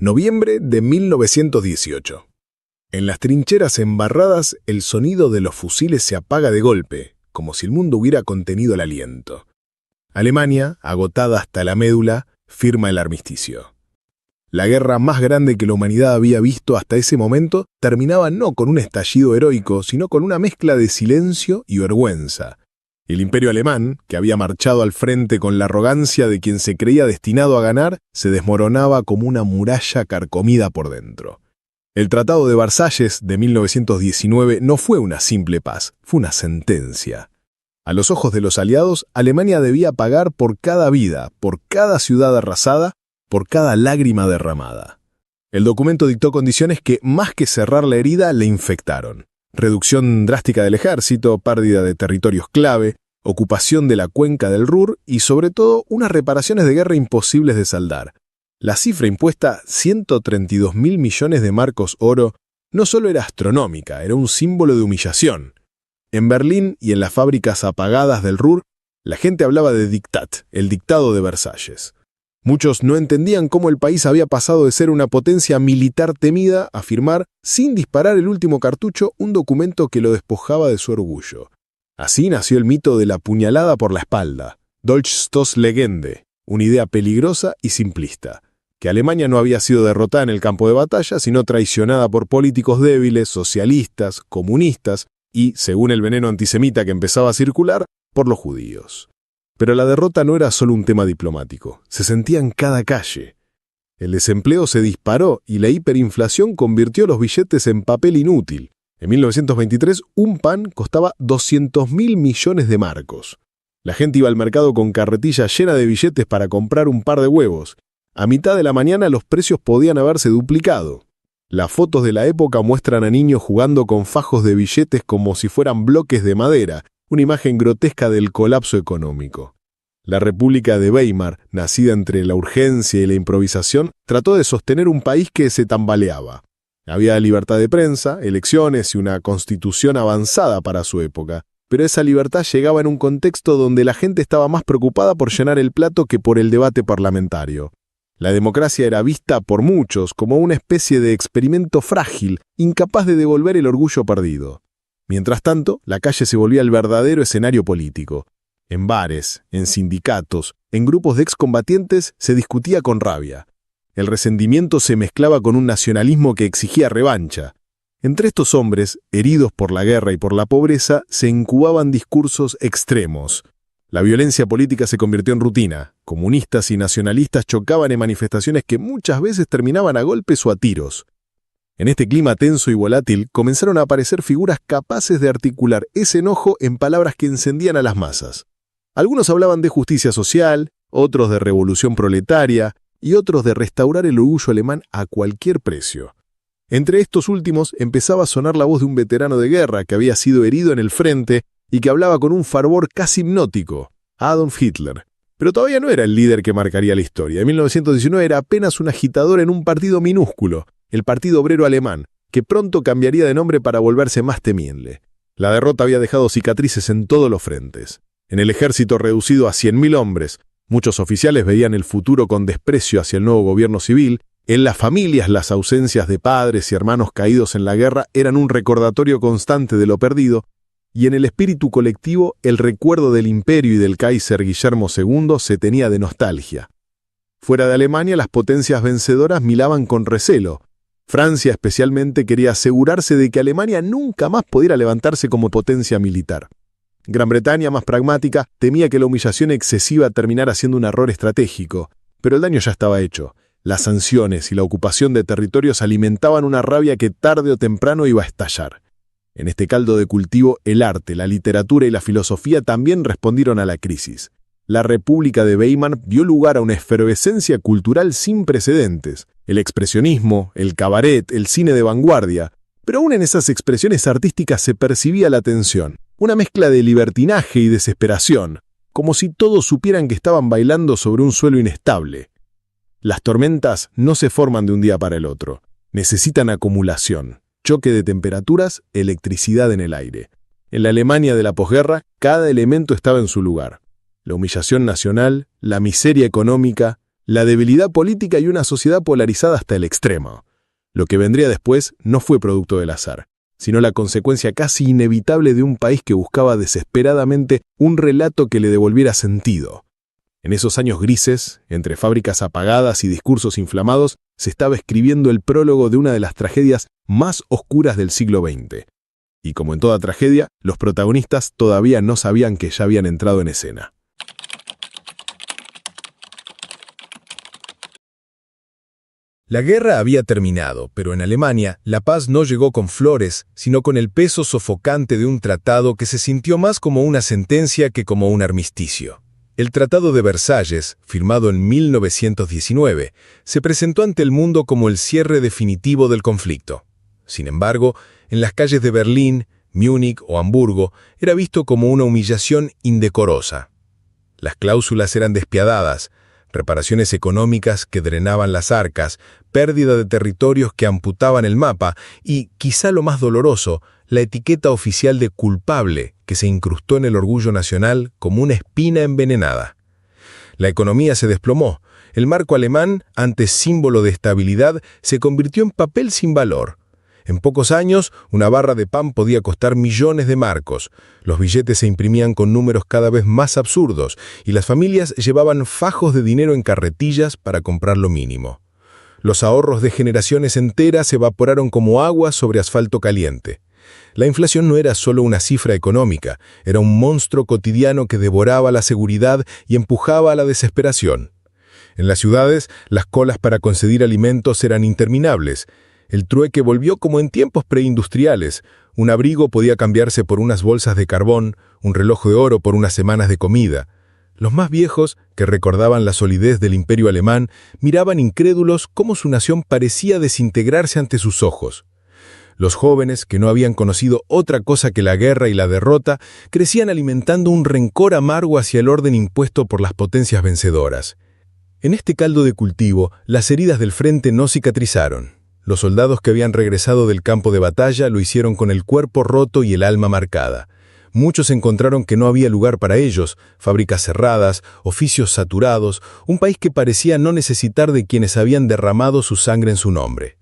Noviembre de 1918. En las trincheras embarradas, el sonido de los fusiles se apaga de golpe, como si el mundo hubiera contenido el aliento. Alemania, agotada hasta la médula, firma el armisticio. La guerra más grande que la humanidad había visto hasta ese momento terminaba no con un estallido heroico, sino con una mezcla de silencio y vergüenza. El imperio alemán, que había marchado al frente con la arrogancia de quien se creía destinado a ganar, se desmoronaba como una muralla carcomida por dentro. El Tratado de Versalles de 1919 no fue una simple paz, fue una sentencia. A los ojos de los aliados, Alemania debía pagar por cada vida, por cada ciudad arrasada, por cada lágrima derramada. El documento dictó condiciones que, más que cerrar la herida, le infectaron. Reducción drástica del ejército, pérdida de territorios clave, ocupación de la cuenca del Ruhr y, sobre todo, unas reparaciones de guerra imposibles de saldar. La cifra impuesta, 132.000 millones de marcos oro, no solo era astronómica, era un símbolo de humillación. En Berlín y en las fábricas apagadas del Ruhr, la gente hablaba de Diktat, el dictado de Versalles. Muchos no entendían cómo el país había pasado de ser una potencia militar temida a firmar, sin disparar el último cartucho, un documento que lo despojaba de su orgullo. Así nació el mito de la puñalada por la espalda, Dolchstoßlegende, una idea peligrosa y simplista, que Alemania no había sido derrotada en el campo de batalla, sino traicionada por políticos débiles, socialistas, comunistas y, según el veneno antisemita que empezaba a circular, por los judíos. Pero la derrota no era solo un tema diplomático, se sentía en cada calle. El desempleo se disparó y la hiperinflación convirtió los billetes en papel inútil. En 1923, un pan costaba 200.000 millones de marcos. La gente iba al mercado con carretilla llena de billetes para comprar un par de huevos. A mitad de la mañana los precios podían haberse duplicado. Las fotos de la época muestran a niños jugando con fajos de billetes como si fueran bloques de madera, una imagen grotesca del colapso económico. La República de Weimar, nacida entre la urgencia y la improvisación, trató de sostener un país que se tambaleaba. Había libertad de prensa, elecciones y una constitución avanzada para su época, pero esa libertad llegaba en un contexto donde la gente estaba más preocupada por llenar el plato que por el debate parlamentario. La democracia era vista por muchos como una especie de experimento frágil, incapaz de devolver el orgullo perdido. Mientras tanto, la calle se volvía el verdadero escenario político. En bares, en sindicatos, en grupos de excombatientes se discutía con rabia. El resentimiento se mezclaba con un nacionalismo que exigía revancha. Entre estos hombres, heridos por la guerra y por la pobreza, se incubaban discursos extremos. La violencia política se convirtió en rutina. Comunistas y nacionalistas chocaban en manifestaciones que muchas veces terminaban a golpes o a tiros. En este clima tenso y volátil comenzaron a aparecer figuras capaces de articular ese enojo en palabras que encendían a las masas. Algunos hablaban de justicia social, otros de revolución proletaria y otros de restaurar el orgullo alemán a cualquier precio. Entre estos últimos empezaba a sonar la voz de un veterano de guerra que había sido herido en el frente y que hablaba con un fervor casi hipnótico, Adolf Hitler. Pero todavía no era el líder que marcaría la historia. En 1919 era apenas un agitador en un partido minúsculo, el Partido Obrero Alemán, que pronto cambiaría de nombre para volverse más temible. La derrota había dejado cicatrices en todos los frentes. En el ejército reducido a 100.000 hombres, muchos oficiales veían el futuro con desprecio hacia el nuevo gobierno civil. En las familias, las ausencias de padres y hermanos caídos en la guerra eran un recordatorio constante de lo perdido, y en el espíritu colectivo, el recuerdo del imperio y del Kaiser Guillermo II se tenía de nostalgia. Fuera de Alemania, las potencias vencedoras miraban con recelo. Francia especialmente quería asegurarse de que Alemania nunca más pudiera levantarse como potencia militar. Gran Bretaña, más pragmática, temía que la humillación excesiva terminara siendo un error estratégico, pero el daño ya estaba hecho. Las sanciones y la ocupación de territorios alimentaban una rabia que tarde o temprano iba a estallar. En este caldo de cultivo, el arte, la literatura y la filosofía también respondieron a la crisis. La República de Weimar dio lugar a una efervescencia cultural sin precedentes. El expresionismo, el cabaret, el cine de vanguardia. Pero aún en esas expresiones artísticas se percibía la tensión. Una mezcla de libertinaje y desesperación, como si todos supieran que estaban bailando sobre un suelo inestable. Las tormentas no se forman de un día para el otro. Necesitan acumulación, choque de temperaturas, electricidad en el aire. En la Alemania de la posguerra, cada elemento estaba en su lugar. La humillación nacional, la miseria económica, la debilidad política y una sociedad polarizada hasta el extremo. Lo que vendría después no fue producto del azar, sino la consecuencia casi inevitable de un país que buscaba desesperadamente un relato que le devolviera sentido. En esos años grises, entre fábricas apagadas y discursos inflamados, se estaba escribiendo el prólogo de una de las tragedias más oscuras del siglo XX. Y como en toda tragedia, los protagonistas todavía no sabían que ya habían entrado en escena. La guerra había terminado, pero en Alemania la paz no llegó con flores, sino con el peso sofocante de un tratado que se sintió más como una sentencia que como un armisticio. El Tratado de Versalles, firmado en 1919, se presentó ante el mundo como el cierre definitivo del conflicto. Sin embargo, en las calles de Berlín, Múnich o Hamburgo era visto como una humillación indecorosa. Las cláusulas eran despiadadas, reparaciones económicas que drenaban las arcas, pérdida de territorios que amputaban el mapa y, quizá lo más doloroso, la etiqueta oficial de culpable que se incrustó en el orgullo nacional como una espina envenenada. La economía se desplomó. El marco alemán, antes símbolo de estabilidad, se convirtió en papel sin valor. En pocos años, una barra de pan podía costar millones de marcos. Los billetes se imprimían con números cada vez más absurdos y las familias llevaban fajos de dinero en carretillas para comprar lo mínimo. Los ahorros de generaciones enteras se evaporaron como agua sobre asfalto caliente. La inflación no era solo una cifra económica, era un monstruo cotidiano que devoraba la seguridad y empujaba a la desesperación. En las ciudades, las colas para conseguir alimentos eran interminables. El trueque volvió como en tiempos preindustriales. Un abrigo podía cambiarse por unas bolsas de carbón, un reloj de oro por unas semanas de comida. Los más viejos, que recordaban la solidez del imperio alemán, miraban incrédulos cómo su nación parecía desintegrarse ante sus ojos. Los jóvenes, que no habían conocido otra cosa que la guerra y la derrota, crecían alimentando un rencor amargo hacia el orden impuesto por las potencias vencedoras. En este caldo de cultivo, las heridas del frente no cicatrizaron. Los soldados que habían regresado del campo de batalla lo hicieron con el cuerpo roto y el alma marcada. Muchos encontraron que no había lugar para ellos, fábricas cerradas, oficios saturados, un país que parecía no necesitar de quienes habían derramado su sangre en su nombre.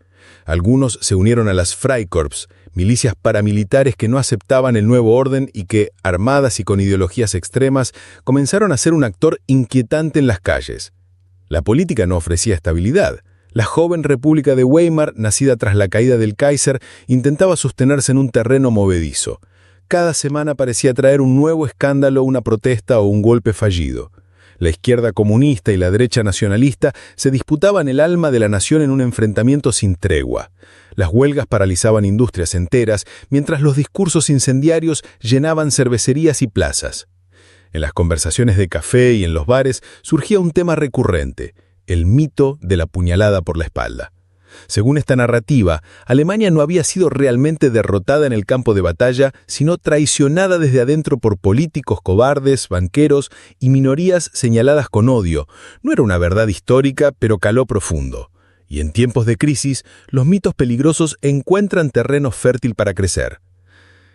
Algunos se unieron a las Freikorps, milicias paramilitares que no aceptaban el nuevo orden y que, armadas y con ideologías extremas, comenzaron a ser un actor inquietante en las calles. La política no ofrecía estabilidad. La joven República de Weimar, nacida tras la caída del Kaiser, intentaba sostenerse en un terreno movedizo. Cada semana parecía traer un nuevo escándalo, una protesta o un golpe fallido. La izquierda comunista y la derecha nacionalista se disputaban el alma de la nación en un enfrentamiento sin tregua. Las huelgas paralizaban industrias enteras, mientras los discursos incendiarios llenaban cervecerías y plazas. En las conversaciones de café y en los bares surgía un tema recurrente: el mito de la puñalada por la espalda. Según esta narrativa, Alemania no había sido realmente derrotada en el campo de batalla, sino traicionada desde adentro por políticos cobardes, banqueros y minorías señaladas con odio. No era una verdad histórica, pero caló profundo. Y en tiempos de crisis, los mitos peligrosos encuentran terreno fértil para crecer.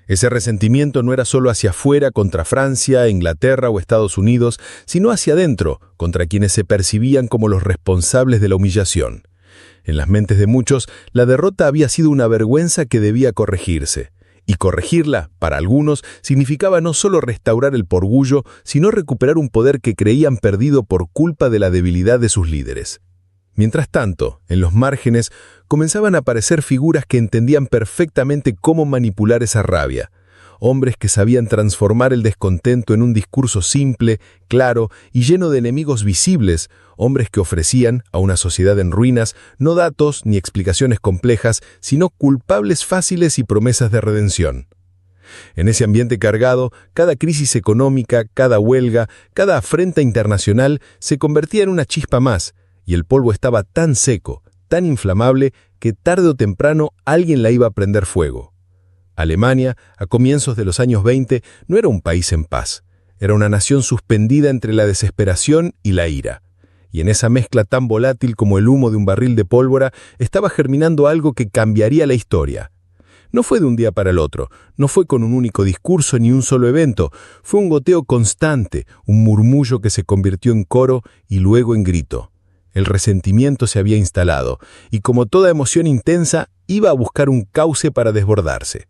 Ese resentimiento no era solo hacia afuera contra Francia, Inglaterra o Estados Unidos, sino hacia adentro, contra quienes se percibían como los responsables de la humillación. En las mentes de muchos, la derrota había sido una vergüenza que debía corregirse. Y corregirla, para algunos, significaba no solo restaurar el orgullo, sino recuperar un poder que creían perdido por culpa de la debilidad de sus líderes. Mientras tanto, en los márgenes, comenzaban a aparecer figuras que entendían perfectamente cómo manipular esa rabia. Hombres que sabían transformar el descontento en un discurso simple, claro y lleno de enemigos visibles, hombres que ofrecían a una sociedad en ruinas no datos ni explicaciones complejas, sino culpables fáciles y promesas de redención. En ese ambiente cargado, cada crisis económica, cada huelga, cada afrenta internacional se convertía en una chispa más, y el polvo estaba tan seco, tan inflamable, que tarde o temprano alguien la iba a prender fuego. Alemania, a comienzos de los años 20, no era un país en paz. Era una nación suspendida entre la desesperación y la ira. Y en esa mezcla tan volátil como el humo de un barril de pólvora, estaba germinando algo que cambiaría la historia. No fue de un día para el otro, no fue con un único discurso ni un solo evento, fue un goteo constante, un murmullo que se convirtió en coro y luego en grito. El resentimiento se había instalado, y como toda emoción intensa, iba a buscar un cauce para desbordarse.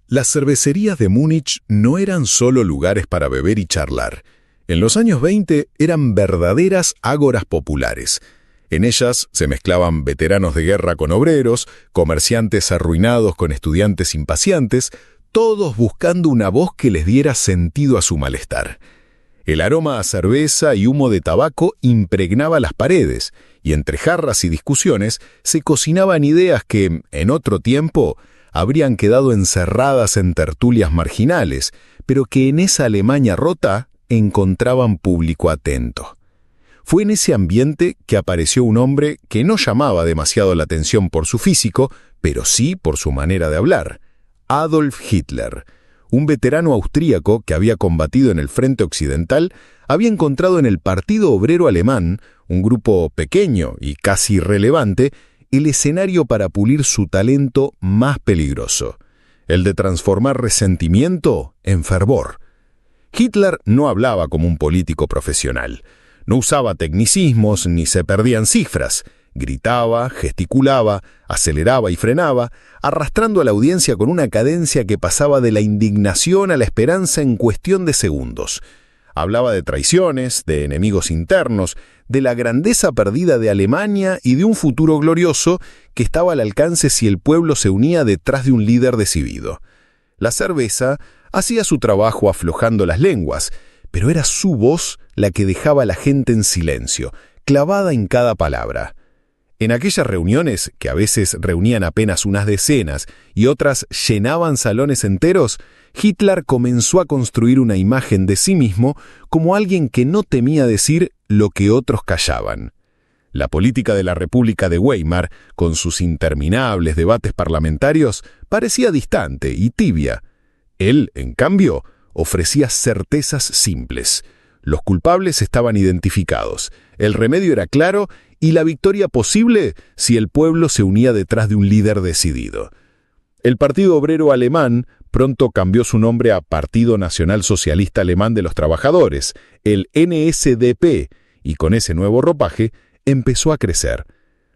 Las cervecerías de Múnich no eran solo lugares para beber y charlar. En los años 20 eran verdaderas ágoras populares. En ellas se mezclaban veteranos de guerra con obreros, comerciantes arruinados con estudiantes impacientes, todos buscando una voz que les diera sentido a su malestar. El aroma a cerveza y humo de tabaco impregnaba las paredes, y entre jarras y discusiones se cocinaban ideas que, en otro tiempo, habrían quedado encerradas en tertulias marginales, pero que en esa Alemania rota encontraban público atento. Fue en ese ambiente que apareció un hombre que no llamaba demasiado la atención por su físico, pero sí por su manera de hablar: Adolf Hitler. Un veterano austríaco que había combatido en el frente occidental había encontrado en el Partido Obrero Alemán, un grupo pequeño y casi irrelevante, el escenario para pulir su talento más peligroso, el de transformar resentimiento en fervor. Hitler no hablaba como un político profesional. No usaba tecnicismos ni se perdían cifras. Gritaba, gesticulaba, aceleraba y frenaba, arrastrando a la audiencia con una cadencia que pasaba de la indignación a la esperanza en cuestión de segundos. Hablaba de traiciones, de enemigos internos, de la grandeza perdida de Alemania y de un futuro glorioso que estaba al alcance si el pueblo se unía detrás de un líder decidido. La cerveza hacía su trabajo aflojando las lenguas, pero era su voz la que dejaba a la gente en silencio, clavada en cada palabra. En aquellas reuniones, que a veces reunían apenas unas decenas y otras llenaban salones enteros, Hitler comenzó a construir una imagen de sí mismo como alguien que no temía decir lo que otros callaban. La política de la República de Weimar, con sus interminables debates parlamentarios, parecía distante y tibia. Él, en cambio, ofrecía certezas simples. Los culpables estaban identificados, el remedio era claro y la victoria posible si el pueblo se unía detrás de un líder decidido. El Partido Obrero Alemán pronto cambió su nombre a Partido Nacional Socialista Alemán de los Trabajadores, el NSDAP, y con ese nuevo ropaje empezó a crecer.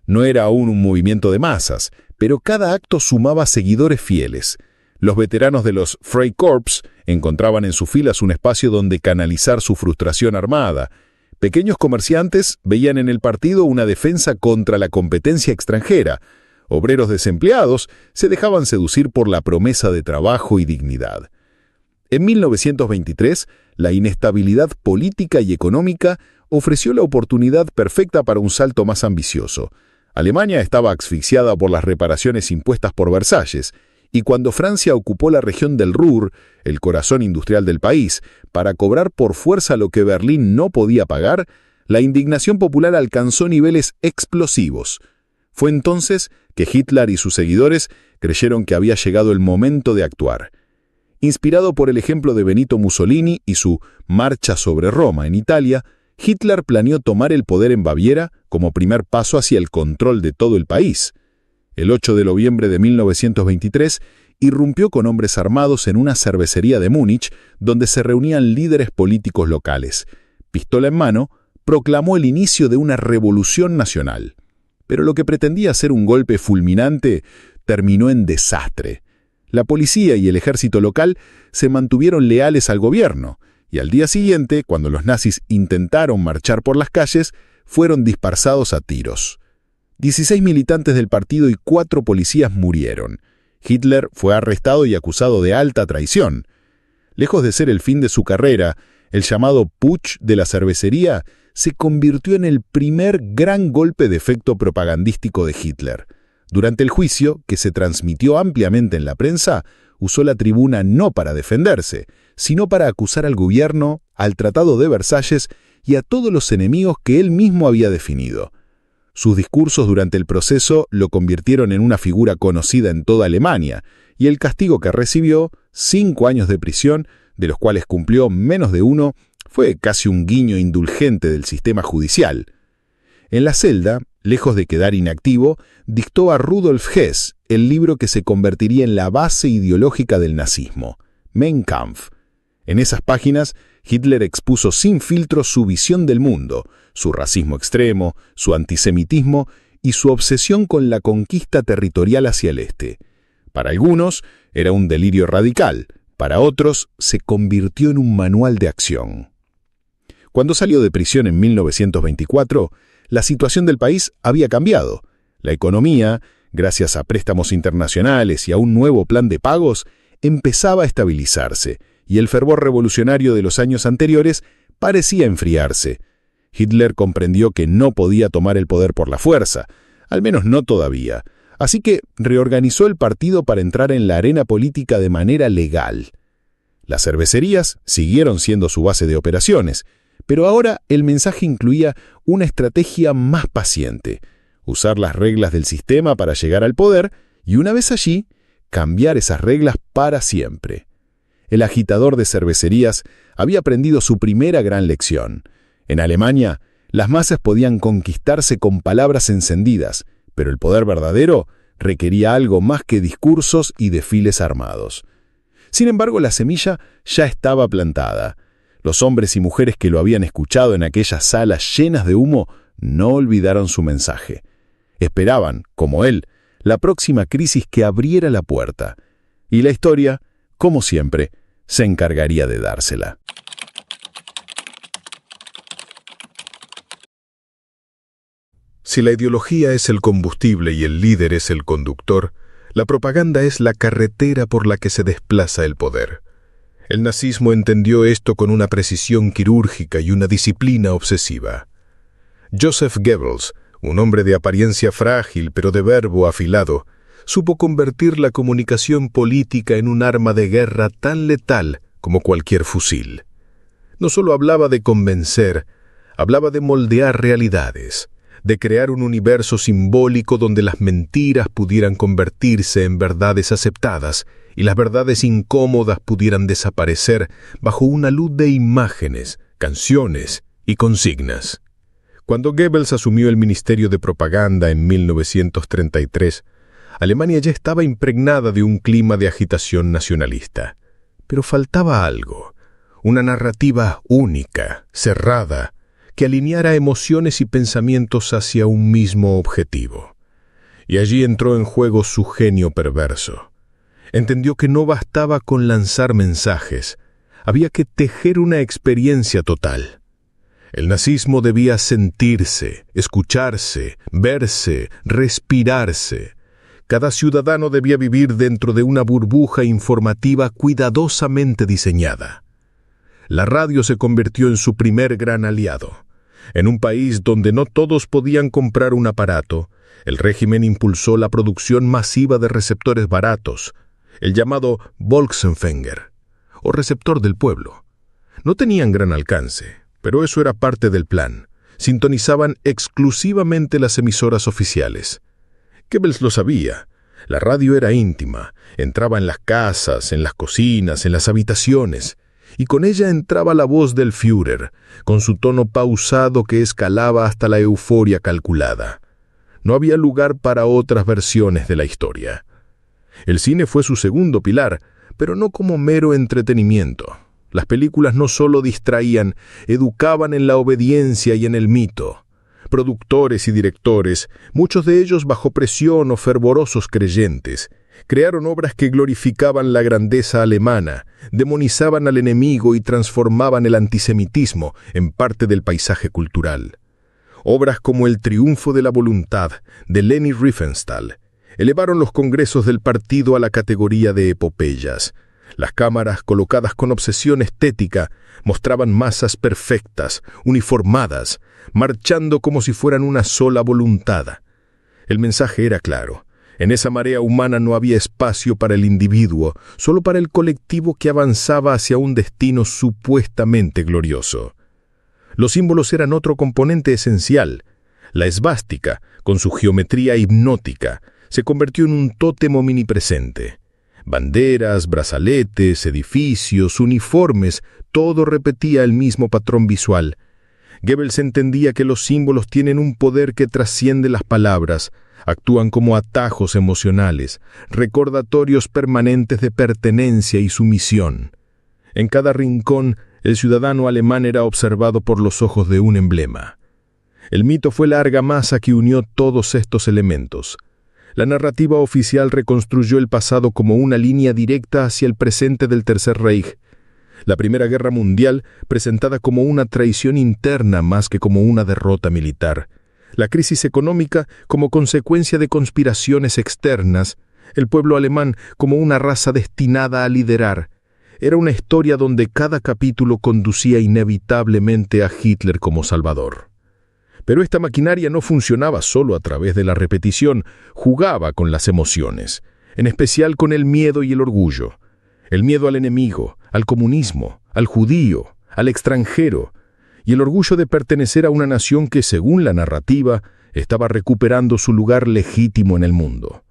No era aún un movimiento de masas, pero cada acto sumaba seguidores fieles. Los veteranos de los Freikorps encontraban en sus filas un espacio donde canalizar su frustración armada. Pequeños comerciantes veían en el partido una defensa contra la competencia extranjera. Obreros desempleados se dejaban seducir por la promesa de trabajo y dignidad. En 1923, la inestabilidad política y económica ofreció la oportunidad perfecta para un salto más ambicioso. Alemania estaba asfixiada por las reparaciones impuestas por Versalles, y cuando Francia ocupó la región del Ruhr, el corazón industrial del país, para cobrar por fuerza lo que Berlín no podía pagar, la indignación popular alcanzó niveles explosivos. Fue entonces que Hitler y sus seguidores creyeron que había llegado el momento de actuar. Inspirado por el ejemplo de Benito Mussolini y su Marcha sobre Roma en Italia, Hitler planeó tomar el poder en Baviera como primer paso hacia el control de todo el país. El 8 de noviembre de 1923, irrumpió con hombres armados en una cervecería de Múnich, donde se reunían líderes políticos locales. Pistola en mano, proclamó el inicio de una revolución nacional. Pero lo que pretendía ser un golpe fulminante terminó en desastre. La policía y el ejército local se mantuvieron leales al gobierno, y al día siguiente, cuando los nazis intentaron marchar por las calles, fueron dispersados a tiros. 16 militantes del partido y 4 policías murieron. Hitler fue arrestado y acusado de alta traición. Lejos de ser el fin de su carrera, el llamado Putsch de la cervecería se convirtió en el primer gran golpe de efecto propagandístico de Hitler. Durante el juicio, que se transmitió ampliamente en la prensa, usó la tribuna no para defenderse, sino para acusar al gobierno, al Tratado de Versalles y a todos los enemigos que él mismo había definido. Sus discursos durante el proceso lo convirtieron en una figura conocida en toda Alemania, y el castigo que recibió, 5 años de prisión, de los cuales cumplió menos de 1, fue casi un guiño indulgente del sistema judicial. En la celda, lejos de quedar inactivo, dictó a Rudolf Hess el libro que se convertiría en la base ideológica del nazismo, Mein Kampf. En esas páginas, Hitler expuso sin filtro su visión del mundo, su racismo extremo, su antisemitismo y su obsesión con la conquista territorial hacia el este. Para algunos, era un delirio radical, para otros, se convirtió en un manual de acción. Cuando salió de prisión en 1924, la situación del país había cambiado. La economía, gracias a préstamos internacionales y a un nuevo plan de pagos, empezaba a estabilizarse, y el fervor revolucionario de los años anteriores parecía enfriarse. Hitler comprendió que no podía tomar el poder por la fuerza, al menos no todavía, así que reorganizó el partido para entrar en la arena política de manera legal. Las cervecerías siguieron siendo su base de operaciones, pero ahora el mensaje incluía una estrategia más paciente, usar las reglas del sistema para llegar al poder y, una vez allí, cambiar esas reglas para siempre. El agitador de cervecerías había aprendido su primera gran lección. En Alemania, las masas podían conquistarse con palabras encendidas, pero el poder verdadero requería algo más que discursos y desfiles armados. Sin embargo, la semilla ya estaba plantada. Los hombres y mujeres que lo habían escuchado en aquellas salas llenas de humo no olvidaron su mensaje. Esperaban, como él, la próxima crisis que abriera la puerta. Y la historia, como siempre, se encargaría de dársela. Si la ideología es el combustible y el líder es el conductor, la propaganda es la carretera por la que se desplaza el poder. El nazismo entendió esto con una precisión quirúrgica y una disciplina obsesiva. Joseph Goebbels, un hombre de apariencia frágil pero de verbo afilado, supo convertir la comunicación política en un arma de guerra tan letal como cualquier fusil. No solo hablaba de convencer, hablaba de moldear realidades, de crear un universo simbólico donde las mentiras pudieran convertirse en verdades aceptadas y las verdades incómodas pudieran desaparecer bajo una luz de imágenes, canciones y consignas. Cuando Goebbels asumió el Ministerio de Propaganda en 1933, Alemania ya estaba impregnada de un clima de agitación nacionalista. Pero faltaba algo, una narrativa única, cerrada, que alineara emociones y pensamientos hacia un mismo objetivo. Y allí entró en juego su genio perverso. Entendió que no bastaba con lanzar mensajes, había que tejer una experiencia total. El nazismo debía sentirse, escucharse, verse, respirarse. Cada ciudadano debía vivir dentro de una burbuja informativa cuidadosamente diseñada. La radio se convirtió en su primer gran aliado. En un país donde no todos podían comprar un aparato, el régimen impulsó la producción masiva de receptores baratos, el llamado Volksempfänger, o receptor del pueblo. No tenían gran alcance, pero eso era parte del plan. Sintonizaban exclusivamente las emisoras oficiales. Goebbels lo sabía. La radio era íntima, entraba en las casas, en las cocinas, en las habitaciones, y con ella entraba la voz del Führer, con su tono pausado que escalaba hasta la euforia calculada. No había lugar para otras versiones de la historia. El cine fue su segundo pilar, pero no como mero entretenimiento. Las películas no solo distraían, educaban en la obediencia y en el mito. Productores y directores, muchos de ellos bajo presión o fervorosos creyentes, crearon obras que glorificaban la grandeza alemana, demonizaban al enemigo y transformaban el antisemitismo en parte del paisaje cultural. Obras como El triunfo de la voluntad, de Leni Riefenstahl, elevaron los congresos del partido a la categoría de epopeyas. Las cámaras, colocadas con obsesión estética, mostraban masas perfectas, uniformadas, marchando como si fueran una sola voluntad. El mensaje era claro. En esa marea humana no había espacio para el individuo, solo para el colectivo que avanzaba hacia un destino supuestamente glorioso. Los símbolos eran otro componente esencial. La esvástica, con su geometría hipnótica, se convirtió en un tótem omnipresente. Banderas, brazaletes, edificios, uniformes, todo repetía el mismo patrón visual. Goebbels entendía que los símbolos tienen un poder que trasciende las palabras, actúan como atajos emocionales, recordatorios permanentes de pertenencia y sumisión. En cada rincón, el ciudadano alemán era observado por los ojos de un emblema. El mito fue la argamasa que unió todos estos elementos. La narrativa oficial reconstruyó el pasado como una línea directa hacia el presente del Tercer Reich. La Primera Guerra Mundial, presentada como una traición interna más que como una derrota militar. La crisis económica como consecuencia de conspiraciones externas. El pueblo alemán como una raza destinada a liderar. Era una historia donde cada capítulo conducía inevitablemente a Hitler como salvador. Pero esta maquinaria no funcionaba solo a través de la repetición, jugaba con las emociones, en especial con el miedo y el orgullo. El miedo al enemigo, al comunismo, al judío, al extranjero, y el orgullo de pertenecer a una nación que, según la narrativa, estaba recuperando su lugar legítimo en el mundo.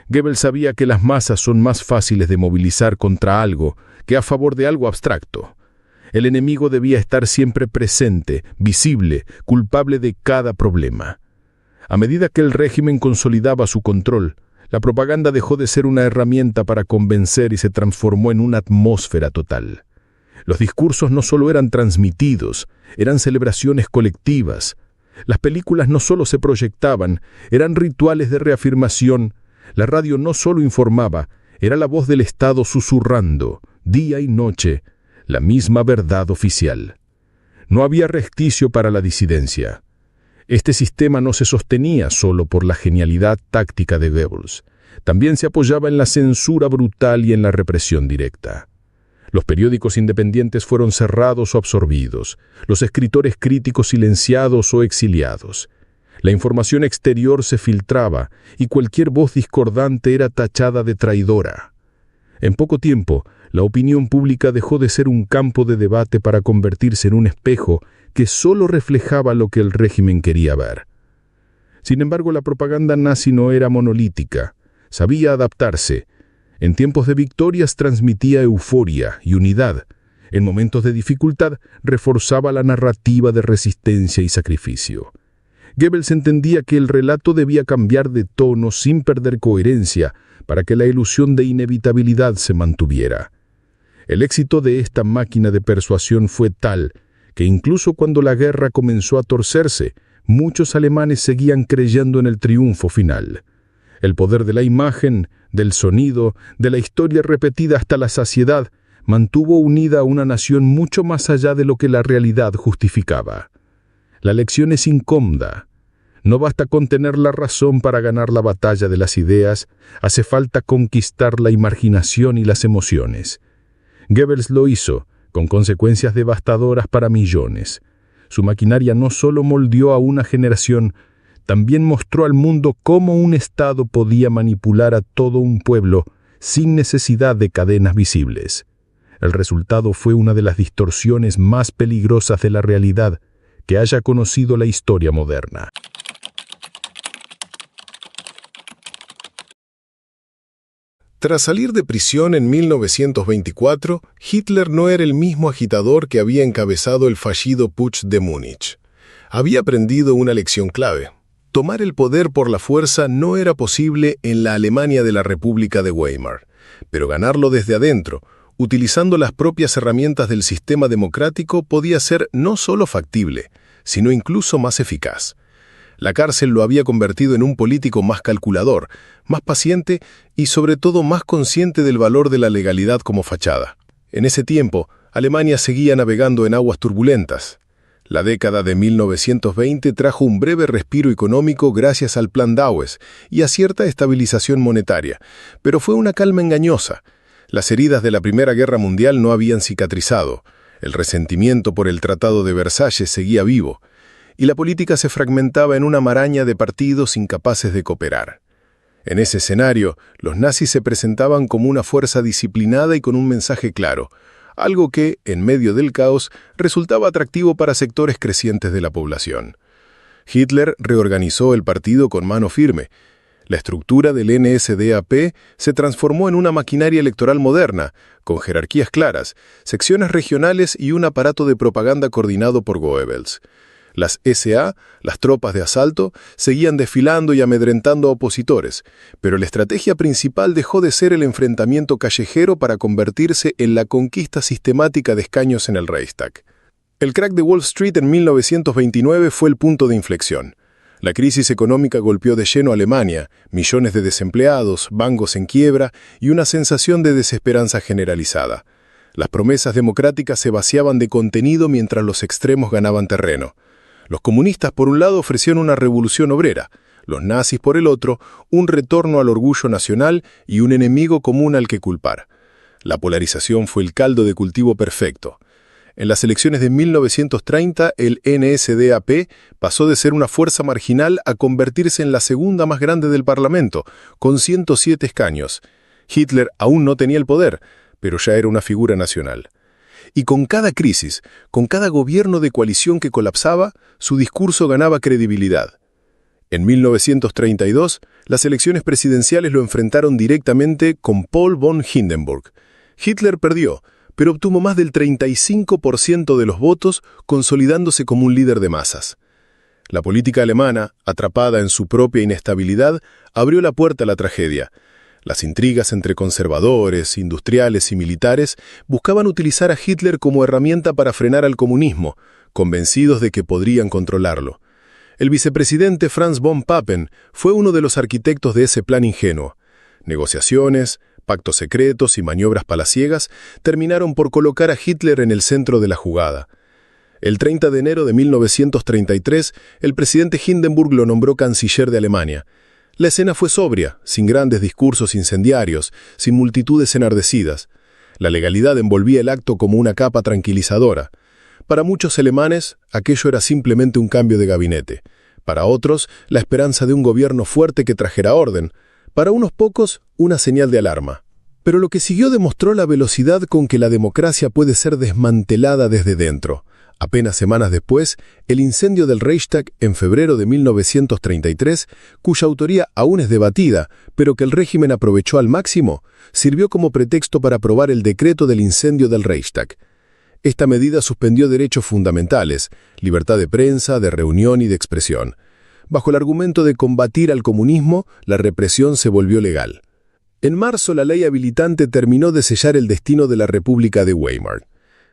Goebbels sabía que las masas son más fáciles de movilizar contra algo que a favor de algo abstracto. El enemigo debía estar siempre presente, visible, culpable de cada problema. A medida que el régimen consolidaba su control, la propaganda dejó de ser una herramienta para convencer y se transformó en una atmósfera total. Los discursos no solo eran transmitidos, eran celebraciones colectivas. Las películas no solo se proyectaban, eran rituales de reafirmación. La radio no solo informaba, era la voz del Estado susurrando, día y noche, la misma verdad oficial. No había resquicio para la disidencia. Este sistema no se sostenía solo por la genialidad táctica de Goebbels. También se apoyaba en la censura brutal y en la represión directa. Los periódicos independientes fueron cerrados o absorbidos, los escritores críticos silenciados o exiliados. La información exterior se filtraba y cualquier voz discordante era tachada de traidora. En poco tiempo, la opinión pública dejó de ser un campo de debate para convertirse en un espejo que solo reflejaba lo que el régimen quería ver. Sin embargo, la propaganda nazi no era monolítica, sabía adaptarse. En tiempos de victorias transmitía euforia y unidad. En momentos de dificultad reforzaba la narrativa de resistencia y sacrificio. Goebbels entendía que el relato debía cambiar de tono sin perder coherencia para que la ilusión de inevitabilidad se mantuviera. El éxito de esta máquina de persuasión fue tal que incluso cuando la guerra comenzó a torcerse, muchos alemanes seguían creyendo en el triunfo final. El poder de la imagen, del sonido, de la historia repetida hasta la saciedad, mantuvo unida a una nación mucho más allá de lo que la realidad justificaba. La lección es incómoda. No basta con tener la razón para ganar la batalla de las ideas, hace falta conquistar la imaginación y las emociones. Goebbels lo hizo, con consecuencias devastadoras para millones. Su maquinaria no solo moldeó a una generación, también mostró al mundo cómo un Estado podía manipular a todo un pueblo sin necesidad de cadenas visibles. El resultado fue una de las distorsiones más peligrosas de la realidad que haya conocido la historia moderna. Tras salir de prisión en 1924, Hitler no era el mismo agitador que había encabezado el fallido Putsch de Múnich. Había aprendido una lección clave. Tomar el poder por la fuerza no era posible en la Alemania de la República de Weimar, pero ganarlo desde adentro, utilizando las propias herramientas del sistema democrático, podía ser no solo factible, sino incluso más eficaz. La cárcel lo había convertido en un político más calculador, más paciente y sobre todo más consciente del valor de la legalidad como fachada. En ese tiempo, Alemania seguía navegando en aguas turbulentas. La década de 1920 trajo un breve respiro económico gracias al Plan Dawes y a cierta estabilización monetaria, pero fue una calma engañosa. Las heridas de la Primera Guerra Mundial no habían cicatrizado, el resentimiento por el Tratado de Versalles seguía vivo, y la política se fragmentaba en una maraña de partidos incapaces de cooperar. En ese escenario, los nazis se presentaban como una fuerza disciplinada y con un mensaje claro, algo que, en medio del caos, resultaba atractivo para sectores crecientes de la población. Hitler reorganizó el partido con mano firme. La estructura del NSDAP se transformó en una maquinaria electoral moderna, con jerarquías claras, secciones regionales y un aparato de propaganda coordinado por Goebbels. Las SA, las tropas de asalto, seguían desfilando y amedrentando a opositores, pero la estrategia principal dejó de ser el enfrentamiento callejero para convertirse en la conquista sistemática de escaños en el Reichstag. El crack de Wall Street en 1929 fue el punto de inflexión. La crisis económica golpeó de lleno a Alemania, millones de desempleados, bancos en quiebra y una sensación de desesperanza generalizada. Las promesas democráticas se vaciaban de contenido mientras los extremos ganaban terreno. Los comunistas, por un lado, ofrecían una revolución obrera, los nazis, por el otro, un retorno al orgullo nacional y un enemigo común al que culpar. La polarización fue el caldo de cultivo perfecto. En las elecciones de 1930, el NSDAP pasó de ser una fuerza marginal a convertirse en la segunda más grande del Parlamento, con 107 escaños. Hitler aún no tenía el poder, pero ya era una figura nacional. Y con cada crisis, con cada gobierno de coalición que colapsaba, su discurso ganaba credibilidad. En 1932, las elecciones presidenciales lo enfrentaron directamente con Paul von Hindenburg. Hitler perdió, pero obtuvo más del 35% de los votos, consolidándose como un líder de masas. La política alemana, atrapada en su propia inestabilidad, abrió la puerta a la tragedia. Las intrigas entre conservadores, industriales y militares buscaban utilizar a Hitler como herramienta para frenar al comunismo, convencidos de que podrían controlarlo. El vicepresidente Franz von Papen fue uno de los arquitectos de ese plan ingenuo. Negociaciones, pactos secretos y maniobras palaciegas terminaron por colocar a Hitler en el centro de la jugada. El 30 de enero de 1933, el presidente Hindenburg lo nombró canciller de Alemania. La escena fue sobria, sin grandes discursos incendiarios, sin multitudes enardecidas. La legalidad envolvía el acto como una capa tranquilizadora. Para muchos alemanes, aquello era simplemente un cambio de gabinete. Para otros, la esperanza de un gobierno fuerte que trajera orden. Para unos pocos, una señal de alarma. Pero lo que siguió demostró la velocidad con que la democracia puede ser desmantelada desde dentro. Apenas semanas después, el incendio del Reichstag en febrero de 1933, cuya autoría aún es debatida, pero que el régimen aprovechó al máximo, sirvió como pretexto para aprobar el decreto del incendio del Reichstag. Esta medida suspendió derechos fundamentales, libertad de prensa, de reunión y de expresión. Bajo el argumento de combatir al comunismo, la represión se volvió legal. En marzo, la ley habilitante terminó de sellar el destino de la República de Weimar.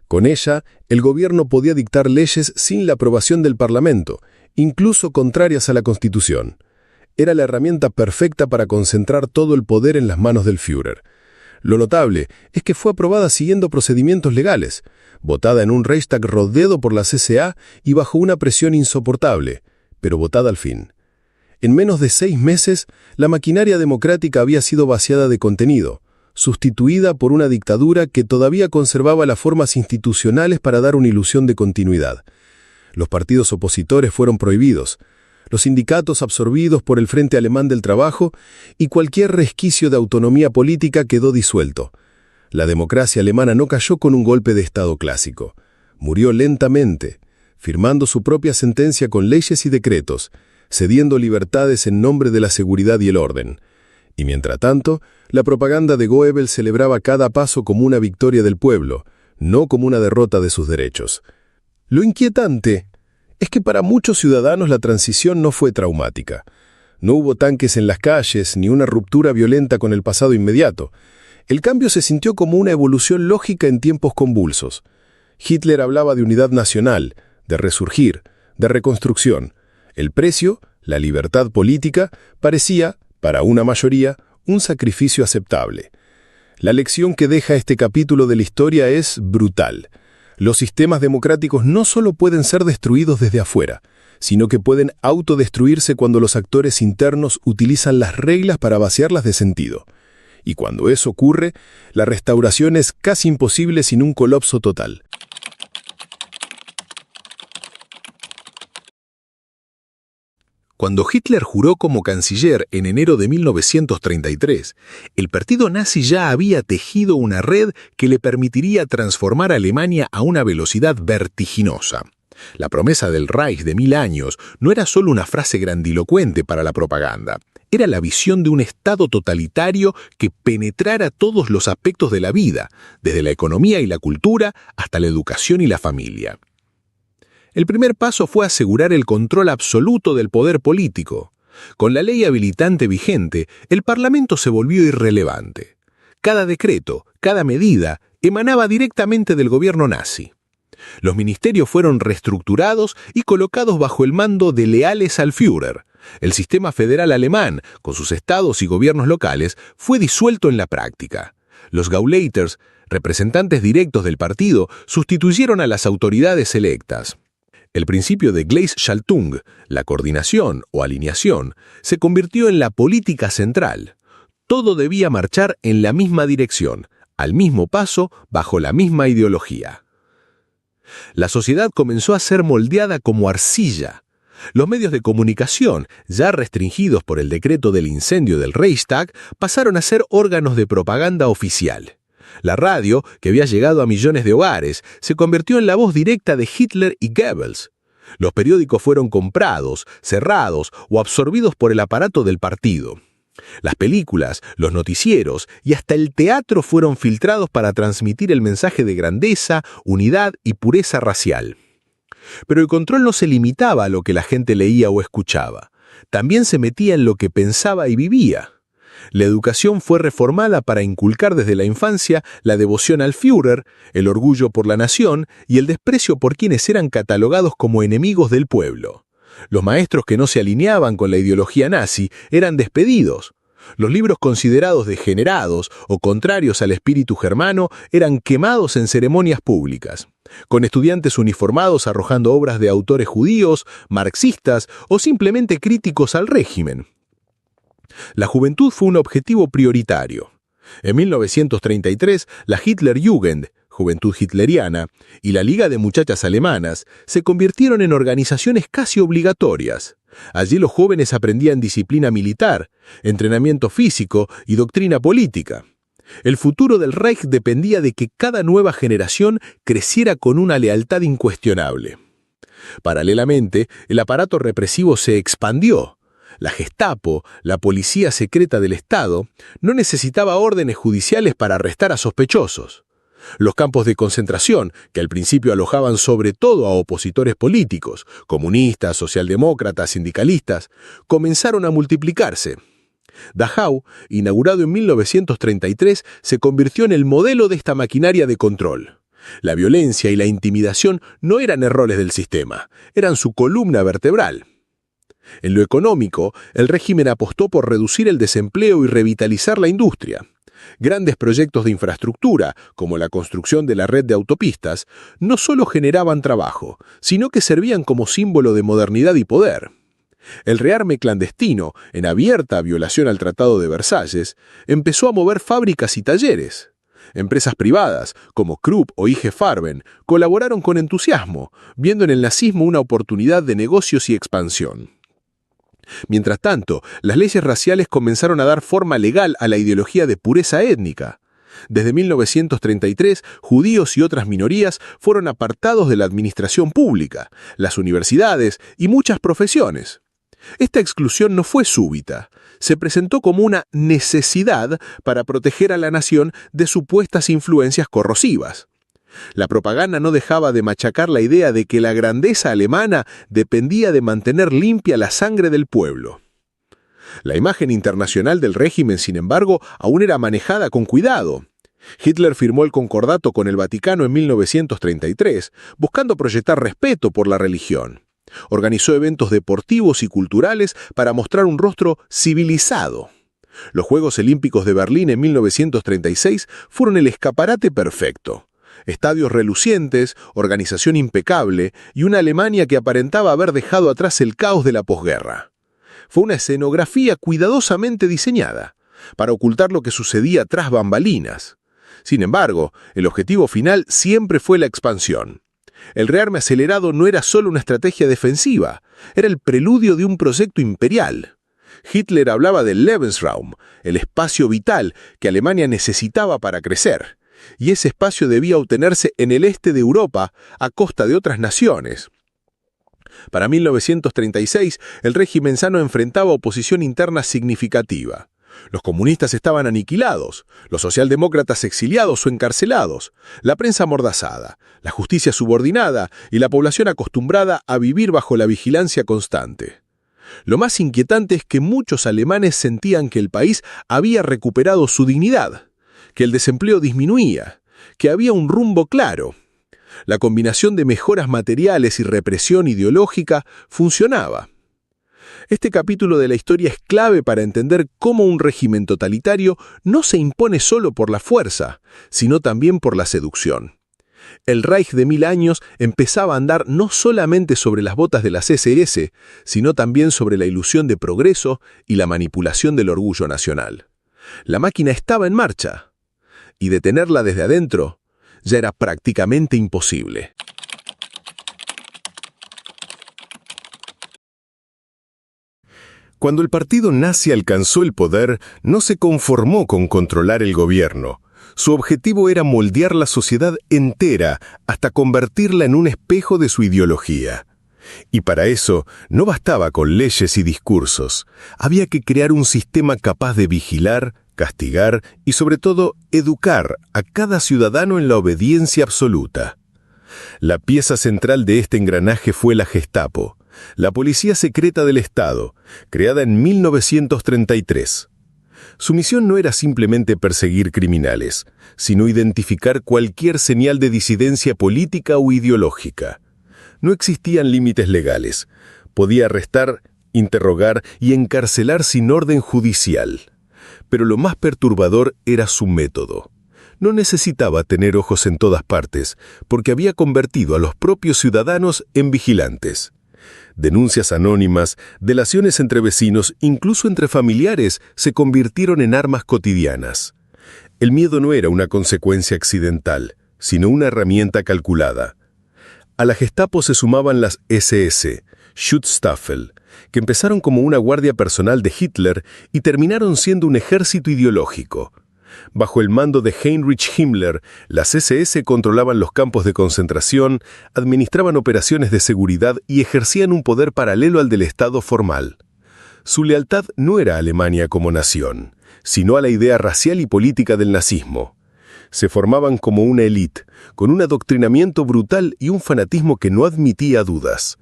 Con ella, el gobierno podía dictar leyes sin la aprobación del Parlamento, incluso contrarias a la Constitución. Era la herramienta perfecta para concentrar todo el poder en las manos del Führer. Lo notable es que fue aprobada siguiendo procedimientos legales, votada en un Reichstag rodeado por la CSA y bajo una presión insoportable, pero votada al fin. En menos de 6 meses, la maquinaria democrática había sido vaciada de contenido, sustituida por una dictadura que todavía conservaba las formas institucionales para dar una ilusión de continuidad. Los partidos opositores fueron prohibidos, los sindicatos absorbidos por el Frente Alemán del Trabajo y cualquier resquicio de autonomía política quedó disuelto. La democracia alemana no cayó con un golpe de Estado clásico. Murió lentamente, firmando su propia sentencia con leyes y decretos, cediendo libertades en nombre de la seguridad y el orden. Y mientras tanto, la propaganda de Goebbels celebraba cada paso como una victoria del pueblo, no como una derrota de sus derechos. Lo inquietante es que para muchos ciudadanos la transición no fue traumática. No hubo tanques en las calles ni una ruptura violenta con el pasado inmediato. El cambio se sintió como una evolución lógica en tiempos convulsos. Hitler hablaba de unidad nacional, de resurgir, de reconstrucción. El precio, la libertad política, parecía, para una mayoría, un sacrificio aceptable. La lección que deja este capítulo de la historia es brutal. Los sistemas democráticos no solo pueden ser destruidos desde afuera, sino que pueden autodestruirse cuando los actores internos utilizan las reglas para vaciarlas de sentido. Y cuando eso ocurre, la restauración es casi imposible sin un colapso total. Cuando Hitler juró como canciller en enero de 1933, el partido nazi ya había tejido una red que le permitiría transformar a Alemania a una velocidad vertiginosa. La promesa del Reich de 1000 años no era solo una frase grandilocuente para la propaganda. Era la visión de un Estado totalitario que penetrara todos los aspectos de la vida, desde la economía y la cultura hasta la educación y la familia. El primer paso fue asegurar el control absoluto del poder político. Con la ley habilitante vigente, el Parlamento se volvió irrelevante. Cada decreto, cada medida, emanaba directamente del gobierno nazi. Los ministerios fueron reestructurados y colocados bajo el mando de leales al Führer. El sistema federal alemán, con sus estados y gobiernos locales, fue disuelto en la práctica. Los Gauleiters, representantes directos del partido, sustituyeron a las autoridades electas. El principio de Gleichschaltung, la coordinación o alineación, se convirtió en la política central. Todo debía marchar en la misma dirección, al mismo paso, bajo la misma ideología. La sociedad comenzó a ser moldeada como arcilla. Los medios de comunicación, ya restringidos por el decreto del incendio del Reichstag, pasaron a ser órganos de propaganda oficial. La radio, que había llegado a millones de hogares, se convirtió en la voz directa de Hitler y Goebbels. Los periódicos fueron comprados, cerrados o absorbidos por el aparato del partido. Las películas, los noticieros y hasta el teatro fueron filtrados para transmitir el mensaje de grandeza, unidad y pureza racial. Pero el control no se limitaba a lo que la gente leía o escuchaba. También se metía en lo que pensaba y vivía. La educación fue reformada para inculcar desde la infancia la devoción al Führer, el orgullo por la nación y el desprecio por quienes eran catalogados como enemigos del pueblo. Los maestros que no se alineaban con la ideología nazi eran despedidos. Los libros considerados degenerados o contrarios al espíritu germano eran quemados en ceremonias públicas, con estudiantes uniformados arrojando obras de autores judíos, marxistas o simplemente críticos al régimen. La juventud fue un objetivo prioritario. En 1933, la Hitlerjugend, Juventud Hitleriana, y la Liga de Muchachas Alemanas se convirtieron en organizaciones casi obligatorias. Allí los jóvenes aprendían disciplina militar, entrenamiento físico y doctrina política. El futuro del Reich dependía de que cada nueva generación creciera con una lealtad incuestionable. Paralelamente, el aparato represivo se expandió. La Gestapo, la policía secreta del Estado, no necesitaba órdenes judiciales para arrestar a sospechosos. Los campos de concentración, que al principio alojaban sobre todo a opositores políticos, comunistas, socialdemócratas, sindicalistas, comenzaron a multiplicarse. Dachau, inaugurado en 1933, se convirtió en el modelo de esta maquinaria de control. La violencia y la intimidación no eran errores del sistema, eran su columna vertebral. En lo económico, el régimen apostó por reducir el desempleo y revitalizar la industria. Grandes proyectos de infraestructura, como la construcción de la red de autopistas, no solo generaban trabajo, sino que servían como símbolo de modernidad y poder. El rearme clandestino, en abierta violación al Tratado de Versalles, empezó a mover fábricas y talleres. Empresas privadas, como Krupp o IG Farben, colaboraron con entusiasmo, viendo en el nazismo una oportunidad de negocios y expansión. Mientras tanto, las leyes raciales comenzaron a dar forma legal a la ideología de pureza étnica. Desde 1933, judíos y otras minorías fueron apartados de la administración pública, las universidades y muchas profesiones. Esta exclusión no fue súbita, se presentó como una necesidad para proteger a la nación de supuestas influencias corrosivas. La propaganda no dejaba de machacar la idea de que la grandeza alemana dependía de mantener limpia la sangre del pueblo. La imagen internacional del régimen, sin embargo, aún era manejada con cuidado. Hitler firmó el concordato con el Vaticano en 1933, buscando proyectar respeto por la religión. Organizó eventos deportivos y culturales para mostrar un rostro civilizado. Los Juegos Olímpicos de Berlín en 1936 fueron el escaparate perfecto. Estadios relucientes, organización impecable y una Alemania que aparentaba haber dejado atrás el caos de la posguerra. Fue una escenografía cuidadosamente diseñada, para ocultar lo que sucedía tras bambalinas. Sin embargo, el objetivo final siempre fue la expansión. El rearme acelerado no era solo una estrategia defensiva, era el preludio de un proyecto imperial. Hitler hablaba del Lebensraum, el espacio vital que Alemania necesitaba para crecer. Y ese espacio debía obtenerse en el este de Europa, a costa de otras naciones. Para 1936, el régimen sano enfrentaba oposición interna significativa. Los comunistas estaban aniquilados, los socialdemócratas exiliados o encarcelados, la prensa amordazada, la justicia subordinada y la población acostumbrada a vivir bajo la vigilancia constante. Lo más inquietante es que muchos alemanes sentían que el país había recuperado su dignidad, que el desempleo disminuía, que había un rumbo claro. La combinación de mejoras materiales y represión ideológica funcionaba. Este capítulo de la historia es clave para entender cómo un régimen totalitario no se impone solo por la fuerza, sino también por la seducción. El Reich de 1000 años empezaba a andar no solamente sobre las botas de las SS, sino también sobre la ilusión de progreso y la manipulación del orgullo nacional. La máquina estaba en marcha, y detenerla desde adentro ya era prácticamente imposible. Cuando el partido nazi alcanzó el poder, no se conformó con controlar el gobierno. Su objetivo era moldear la sociedad entera hasta convertirla en un espejo de su ideología. Y para eso no bastaba con leyes y discursos. Había que crear un sistema capaz de vigilar, castigar y sobre todo educar a cada ciudadano en la obediencia absoluta. La pieza central de este engranaje fue la Gestapo, la policía secreta del Estado, creada en 1933. Su misión no era simplemente perseguir criminales, sino identificar cualquier señal de disidencia política o ideológica. No existían límites legales. Podía arrestar, interrogar y encarcelar sin orden judicial. Pero lo más perturbador era su método. No necesitaba tener ojos en todas partes, porque había convertido a los propios ciudadanos en vigilantes. Denuncias anónimas, delaciones entre vecinos, incluso entre familiares, se convirtieron en armas cotidianas. El miedo no era una consecuencia accidental, sino una herramienta calculada. A la Gestapo se sumaban las SS, Schutzstaffel, que empezaron como una guardia personal de Hitler y terminaron siendo un ejército ideológico. Bajo el mando de Heinrich Himmler, las SS controlaban los campos de concentración, administraban operaciones de seguridad y ejercían un poder paralelo al del Estado formal. Su lealtad no era a Alemania como nación, sino a la idea racial y política del nazismo. Se formaban como una élite, con un adoctrinamiento brutal y un fanatismo que no admitía dudas.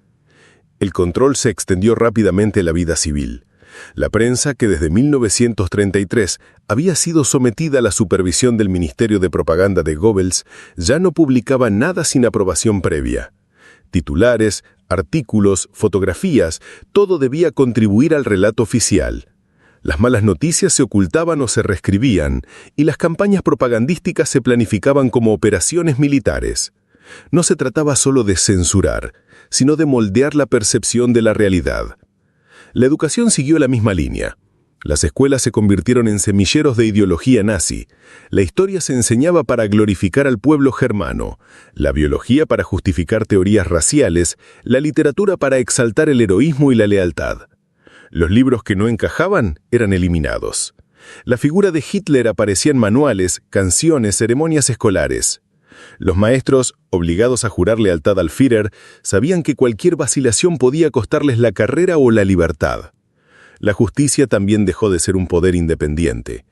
El control se extendió rápidamente a la vida civil. La prensa, que desde 1933 había sido sometida a la supervisión del Ministerio de Propaganda de Goebbels, ya no publicaba nada sin aprobación previa. Titulares, artículos, fotografías, todo debía contribuir al relato oficial. Las malas noticias se ocultaban o se reescribían, y las campañas propagandísticas se planificaban como operaciones militares. No se trataba solo de censurar, sino de moldear la percepción de la realidad. La educación siguió la misma línea. Las escuelas se convirtieron en semilleros de ideología nazi. La historia se enseñaba para glorificar al pueblo germano, la biología para justificar teorías raciales, la literatura para exaltar el heroísmo y la lealtad. Los libros que no encajaban eran eliminados. La figura de Hitler aparecía en manuales, canciones, ceremonias escolares. Los maestros, obligados a jurar lealtad al Führer, sabían que cualquier vacilación podía costarles la carrera o la libertad. La justicia también dejó de ser un poder independiente.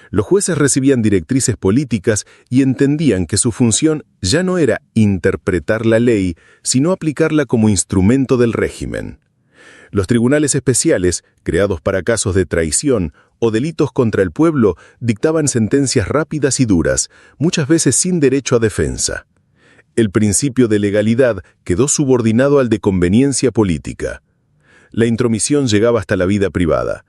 Los jueces recibían directrices políticas y entendían que su función ya no era interpretar la ley, sino aplicarla como instrumento del régimen. Los tribunales especiales, creados para casos de traición o delitos contra el pueblo, dictaban sentencias rápidas y duras, muchas veces sin derecho a defensa. El principio de legalidad quedó subordinado al de conveniencia política. La intromisión llegaba hasta la vida privada.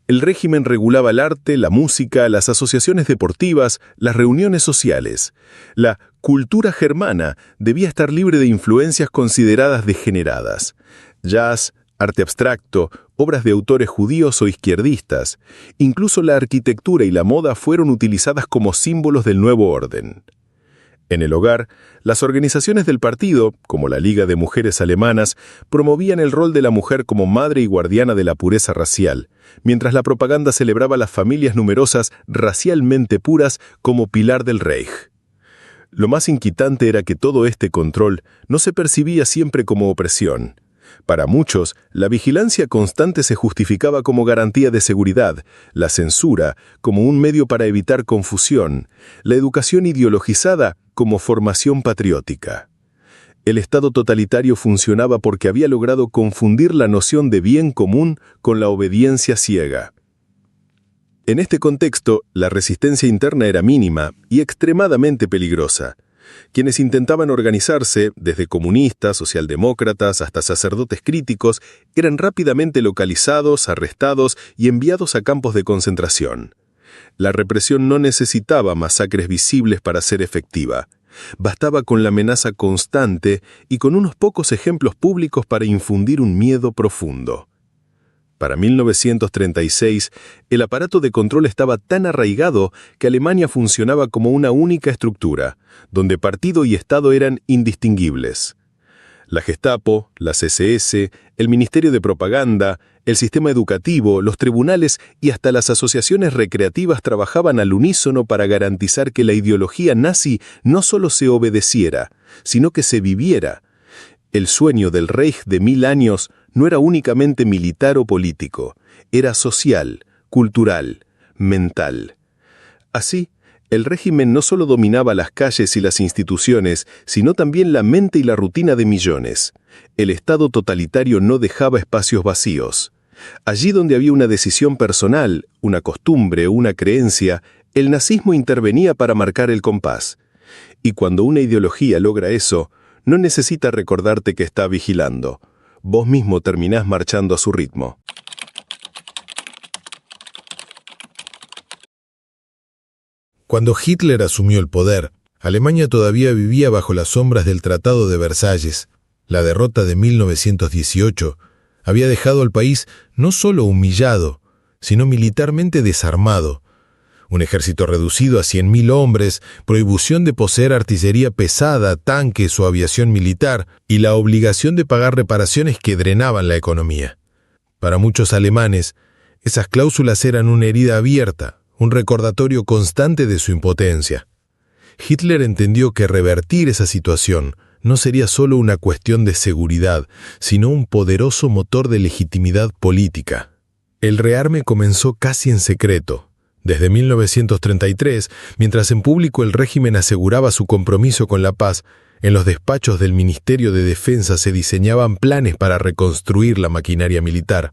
El régimen regulaba el arte, la música, las asociaciones deportivas, las reuniones sociales. La cultura germana debía estar libre de influencias consideradas degeneradas. Jazz, arte abstracto, obras de autores judíos o izquierdistas. Incluso la arquitectura y la moda fueron utilizadas como símbolos del nuevo orden. En el hogar, las organizaciones del partido, como la Liga de Mujeres Alemanas, promovían el rol de la mujer como madre y guardiana de la pureza racial, mientras la propaganda celebraba las familias numerosas racialmente puras como pilar del Reich. Lo más inquietante era que todo este control no se percibía siempre como opresión. Para muchos, la vigilancia constante se justificaba como garantía de seguridad, la censura como un medio para evitar confusión, la educación ideologizada como formación patriótica. El Estado totalitario funcionaba porque había logrado confundir la noción de bien común con la obediencia ciega. En este contexto, la resistencia interna era mínima y extremadamente peligrosa. Quienes intentaban organizarse, desde comunistas, socialdemócratas hasta sacerdotes críticos, eran rápidamente localizados, arrestados y enviados a campos de concentración. La represión no necesitaba masacres visibles para ser efectiva. Bastaba con la amenaza constante y con unos pocos ejemplos públicos para infundir un miedo profundo. Para 1936, el aparato de control estaba tan arraigado que Alemania funcionaba como una única estructura, donde partido y Estado eran indistinguibles. La Gestapo, las SS, el Ministerio de Propaganda, el sistema educativo, los tribunales y hasta las asociaciones recreativas trabajaban al unísono para garantizar que la ideología nazi no solo se obedeciera, sino que se viviera. El sueño del Reich de 1000 años no era únicamente militar o político, era social, cultural, mental. Así, el régimen no solo dominaba las calles y las instituciones, sino también la mente y la rutina de millones. El Estado totalitario no dejaba espacios vacíos. Allí donde había una decisión personal, una costumbre o una creencia, el nazismo intervenía para marcar el compás. Y cuando una ideología logra eso, no necesita recordarte que está vigilando. Vos mismo terminás marchando a su ritmo. Cuando Hitler asumió el poder, Alemania todavía vivía bajo las sombras del Tratado de Versalles. La derrota de 1918 había dejado al país no solo humillado, sino militarmente desarmado. Un ejército reducido a 100.000 hombres, prohibición de poseer artillería pesada, tanques o aviación militar, y la obligación de pagar reparaciones que drenaban la economía. Para muchos alemanes, esas cláusulas eran una herida abierta, un recordatorio constante de su impotencia. Hitler entendió que revertir esa situación no sería solo una cuestión de seguridad, sino un poderoso motor de legitimidad política. El rearme comenzó casi en secreto. Desde 1933, mientras en público el régimen aseguraba su compromiso con la paz, en los despachos del Ministerio de Defensa se diseñaban planes para reconstruir la maquinaria militar.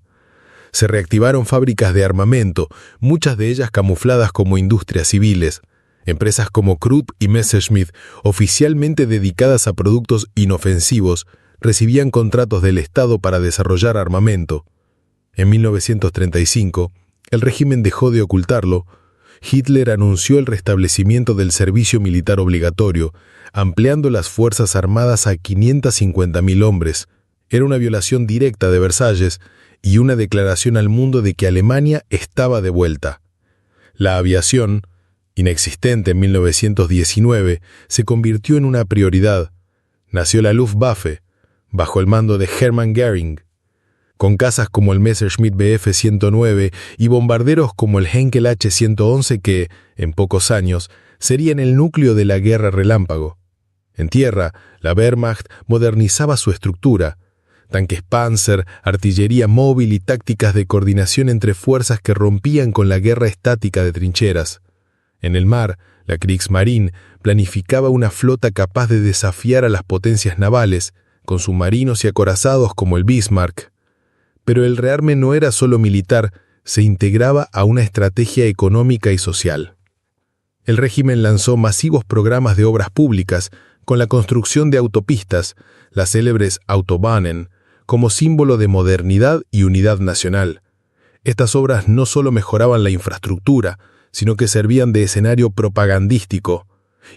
Se reactivaron fábricas de armamento, muchas de ellas camufladas como industrias civiles. Empresas como Krupp y Messerschmitt, oficialmente dedicadas a productos inofensivos, recibían contratos del Estado para desarrollar armamento. En 1935, el régimen dejó de ocultarlo. Hitler anunció el restablecimiento del servicio militar obligatorio, ampliando las fuerzas armadas a 550.000 hombres. Era una violación directa de Versalles y una declaración al mundo de que Alemania estaba de vuelta. La aviación, inexistente en 1919, se convirtió en una prioridad. Nació la Luftwaffe, bajo el mando de Hermann Göring. Con cazas como el Messerschmitt Bf-109 y bombarderos como el Henkel H-111 que, en pocos años, serían el núcleo de la guerra relámpago. En tierra, la Wehrmacht modernizaba su estructura. Tanques Panzer, artillería móvil y tácticas de coordinación entre fuerzas que rompían con la guerra estática de trincheras. En el mar, la Kriegsmarine planificaba una flota capaz de desafiar a las potencias navales, con submarinos y acorazados como el Bismarck. Pero el rearme no era solo militar, se integraba a una estrategia económica y social. El régimen lanzó masivos programas de obras públicas, con la construcción de autopistas, las célebres Autobahnen, como símbolo de modernidad y unidad nacional. Estas obras no solo mejoraban la infraestructura, sino que servían de escenario propagandístico.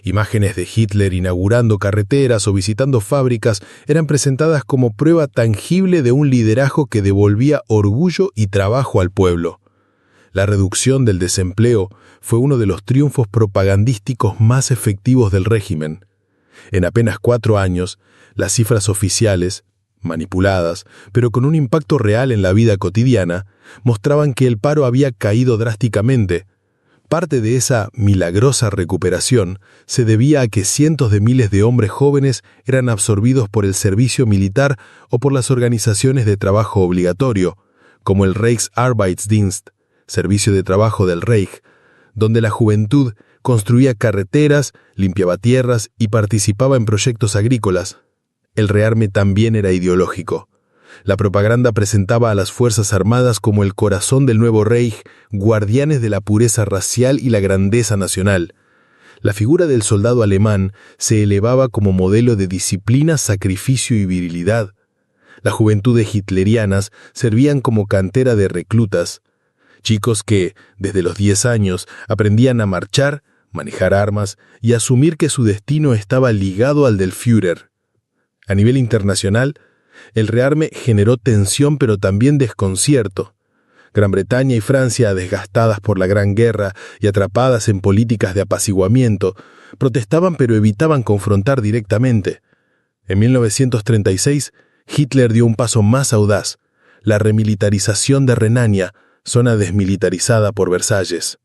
Imágenes de Hitler inaugurando carreteras o visitando fábricas eran presentadas como prueba tangible de un liderazgo que devolvía orgullo y trabajo al pueblo. La reducción del desempleo fue uno de los triunfos propagandísticos más efectivos del régimen. En apenas 4 años, las cifras oficiales, manipuladas, pero con un impacto real en la vida cotidiana, mostraban que el paro había caído drásticamente. Parte de esa milagrosa recuperación se debía a que cientos de miles de hombres jóvenes eran absorbidos por el servicio militar o por las organizaciones de trabajo obligatorio, como el Reichsarbeitsdienst, servicio de trabajo del Reich, donde la juventud construía carreteras, limpiaba tierras y participaba en proyectos agrícolas. El rearme también era ideológico. La propaganda presentaba a las Fuerzas Armadas como el corazón del nuevo Reich, guardianes de la pureza racial y la grandeza nacional. La figura del soldado alemán se elevaba como modelo de disciplina, sacrificio y virilidad. Las juventudes hitlerianas servían como cantera de reclutas, chicos que, desde los 10 años, aprendían a marchar, manejar armas y asumir que su destino estaba ligado al del Führer. A nivel internacional, el rearme generó tensión pero también desconcierto. Gran Bretaña y Francia, desgastadas por la Gran Guerra y atrapadas en políticas de apaciguamiento, protestaban pero evitaban confrontar directamente. En 1936, Hitler dio un paso más audaz, la remilitarización de Renania, zona desmilitarizada por Versalles.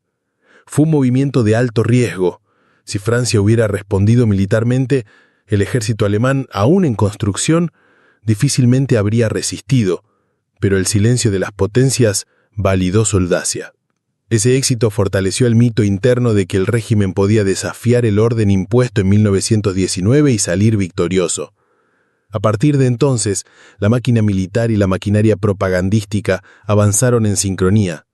Fue un movimiento de alto riesgo. Si Francia hubiera respondido militarmente, el ejército alemán, aún en construcción, difícilmente habría resistido, pero el silencio de las potencias validó su audacia. Ese éxito fortaleció el mito interno de que el régimen podía desafiar el orden impuesto en 1919 y salir victorioso. A partir de entonces, la máquina militar y la maquinaria propagandística avanzaron en sincronía.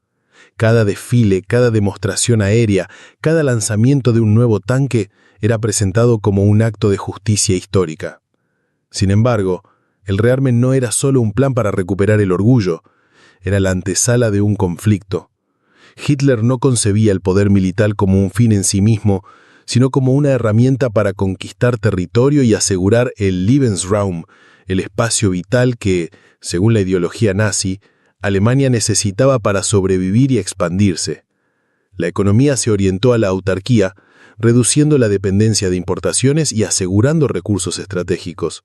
Cada desfile, cada demostración aérea, cada lanzamiento de un nuevo tanque era presentado como un acto de justicia histórica. Sin embargo, el rearme no era solo un plan para recuperar el orgullo, era la antesala de un conflicto. Hitler no concebía el poder militar como un fin en sí mismo, sino como una herramienta para conquistar territorio y asegurar el Lebensraum, el espacio vital que, según la ideología nazi, Alemania necesitaba para sobrevivir y expandirse. La economía se orientó a la autarquía, reduciendo la dependencia de importaciones y asegurando recursos estratégicos.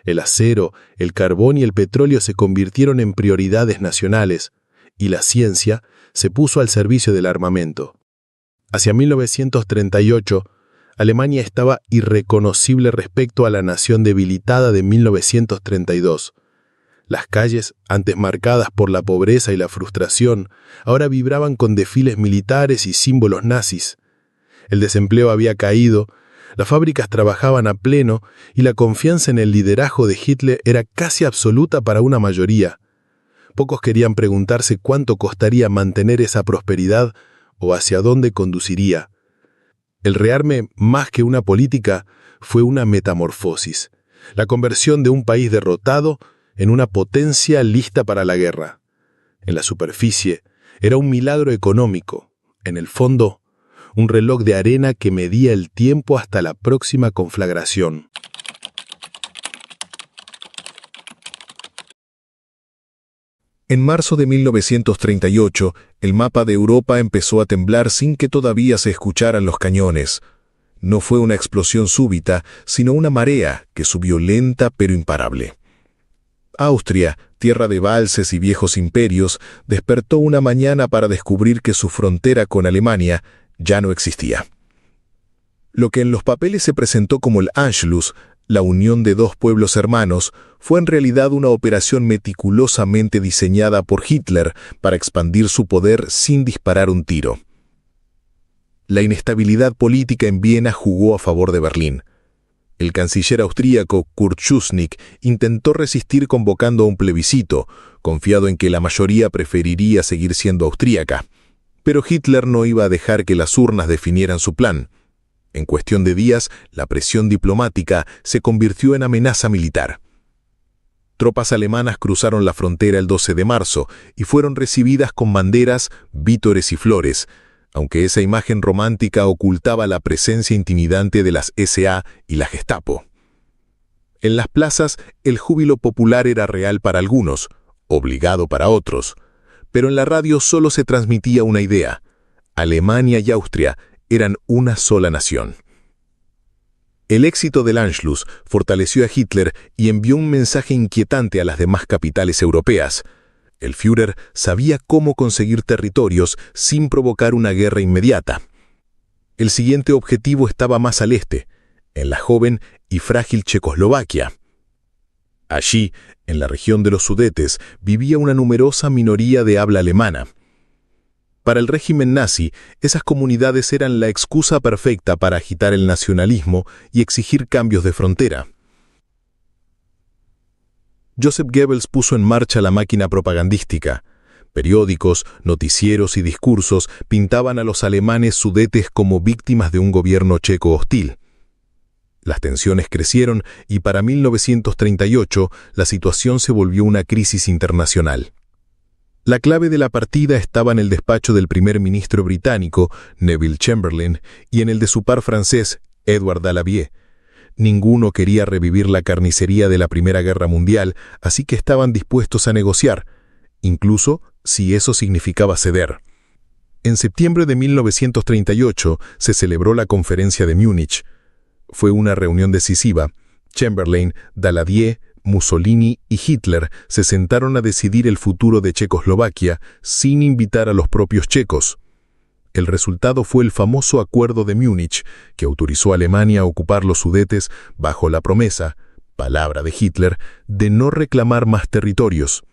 El acero, el carbón y el petróleo se convirtieron en prioridades nacionales, y la ciencia se puso al servicio del armamento. Hacia 1938, Alemania estaba irreconocible respecto a la nación debilitada de 1932. Las calles, antes marcadas por la pobreza y la frustración, ahora vibraban con desfiles militares y símbolos nazis. El desempleo había caído, las fábricas trabajaban a pleno y la confianza en el liderazgo de Hitler era casi absoluta para una mayoría. Pocos querían preguntarse cuánto costaría mantener esa prosperidad o hacia dónde conduciría. El rearme, más que una política, fue una metamorfosis, la conversión de un país derrotado en una potencia lista para la guerra. En la superficie, era un milagro económico, en el fondo, un reloj de arena que medía el tiempo hasta la próxima conflagración. En marzo de 1938, el mapa de Europa empezó a temblar sin que todavía se escucharan los cañones. No fue una explosión súbita, sino una marea que subió lenta pero imparable. Austria, tierra de valses y viejos imperios, despertó una mañana para descubrir que su frontera con Alemania ya no existía. Lo que en los papeles se presentó como el Anschluss, la unión de dos pueblos hermanos, fue en realidad una operación meticulosamente diseñada por Hitler para expandir su poder sin disparar un tiro. La inestabilidad política en Viena jugó a favor de Berlín. El canciller austríaco Kurt Schuschnigg intentó resistir convocando a un plebiscito, confiado en que la mayoría preferiría seguir siendo austríaca. Pero Hitler no iba a dejar que las urnas definieran su plan. En cuestión de días, la presión diplomática se convirtió en amenaza militar. Tropas alemanas cruzaron la frontera el 12 de marzo y fueron recibidas con banderas, vítores y flores, aunque esa imagen romántica ocultaba la presencia intimidante de las SA y la Gestapo. En las plazas, el júbilo popular era real para algunos, obligado para otros, pero en la radio solo se transmitía una idea: Alemania y Austria eran una sola nación. El éxito del Anschluss fortaleció a Hitler y envió un mensaje inquietante a las demás capitales europeas. El Führer sabía cómo conseguir territorios sin provocar una guerra inmediata. El siguiente objetivo estaba más al este, en la joven y frágil Checoslovaquia. Allí, en la región de los Sudetes, vivía una numerosa minoría de habla alemana. Para el régimen nazi, esas comunidades eran la excusa perfecta para agitar el nacionalismo y exigir cambios de frontera. Joseph Goebbels puso en marcha la máquina propagandística. Periódicos, noticieros y discursos pintaban a los alemanes sudetes como víctimas de un gobierno checo hostil. Las tensiones crecieron y para 1938 la situación se volvió una crisis internacional. La clave de la partida estaba en el despacho del primer ministro británico, Neville Chamberlain, y en el de su par francés, Edouard Daladier. Ninguno quería revivir la carnicería de la Primera Guerra Mundial, así que estaban dispuestos a negociar, incluso si eso significaba ceder. En septiembre de 1938 se celebró la Conferencia de Múnich. Fue una reunión decisiva. Chamberlain, Daladier, Mussolini y Hitler se sentaron a decidir el futuro de Checoslovaquia sin invitar a los propios checos. El resultado fue el famoso Acuerdo de Múnich, que autorizó a Alemania a ocupar los Sudetes bajo la promesa, palabra de Hitler, de no reclamar más territorios.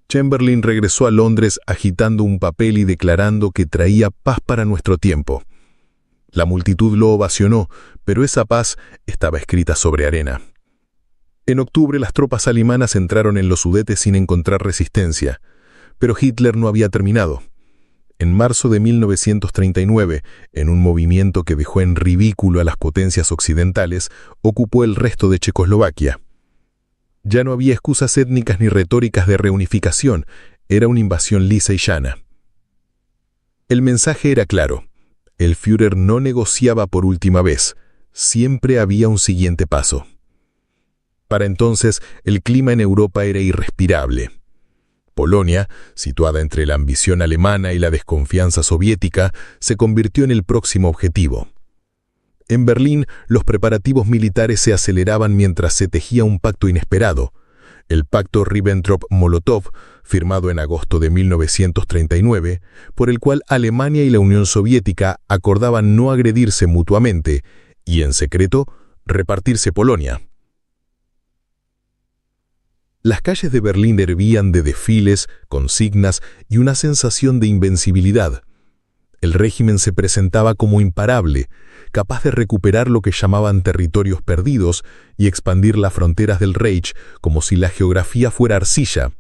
Chamberlain regresó a Londres agitando un papel y declarando que traía paz para nuestro tiempo. La multitud lo ovacionó, pero esa paz estaba escrita sobre arena. En octubre las tropas alemanas entraron en los Sudetes sin encontrar resistencia, pero Hitler no había terminado. En marzo de 1939, en un movimiento que dejó en ridículo a las potencias occidentales, ocupó el resto de Checoslovaquia. Ya no había excusas étnicas ni retóricas de reunificación, era una invasión lisa y llana. El mensaje era claro. El Führer no negociaba por última vez, siempre había un siguiente paso. Para entonces, el clima en Europa era irrespirable. Polonia, situada entre la ambición alemana y la desconfianza soviética, se convirtió en el próximo objetivo. En Berlín, los preparativos militares se aceleraban mientras se tejía un pacto inesperado, el Pacto Ribbentrop-Molotov, firmado en agosto de 1939, por el cual Alemania y la Unión Soviética acordaban no agredirse mutuamente y, en secreto, repartirse Polonia. Las calles de Berlín hervían de desfiles, consignas y una sensación de invencibilidad. El régimen se presentaba como imparable, capaz de recuperar lo que llamaban territorios perdidos y expandir las fronteras del Reich como si la geografía fuera arcilla.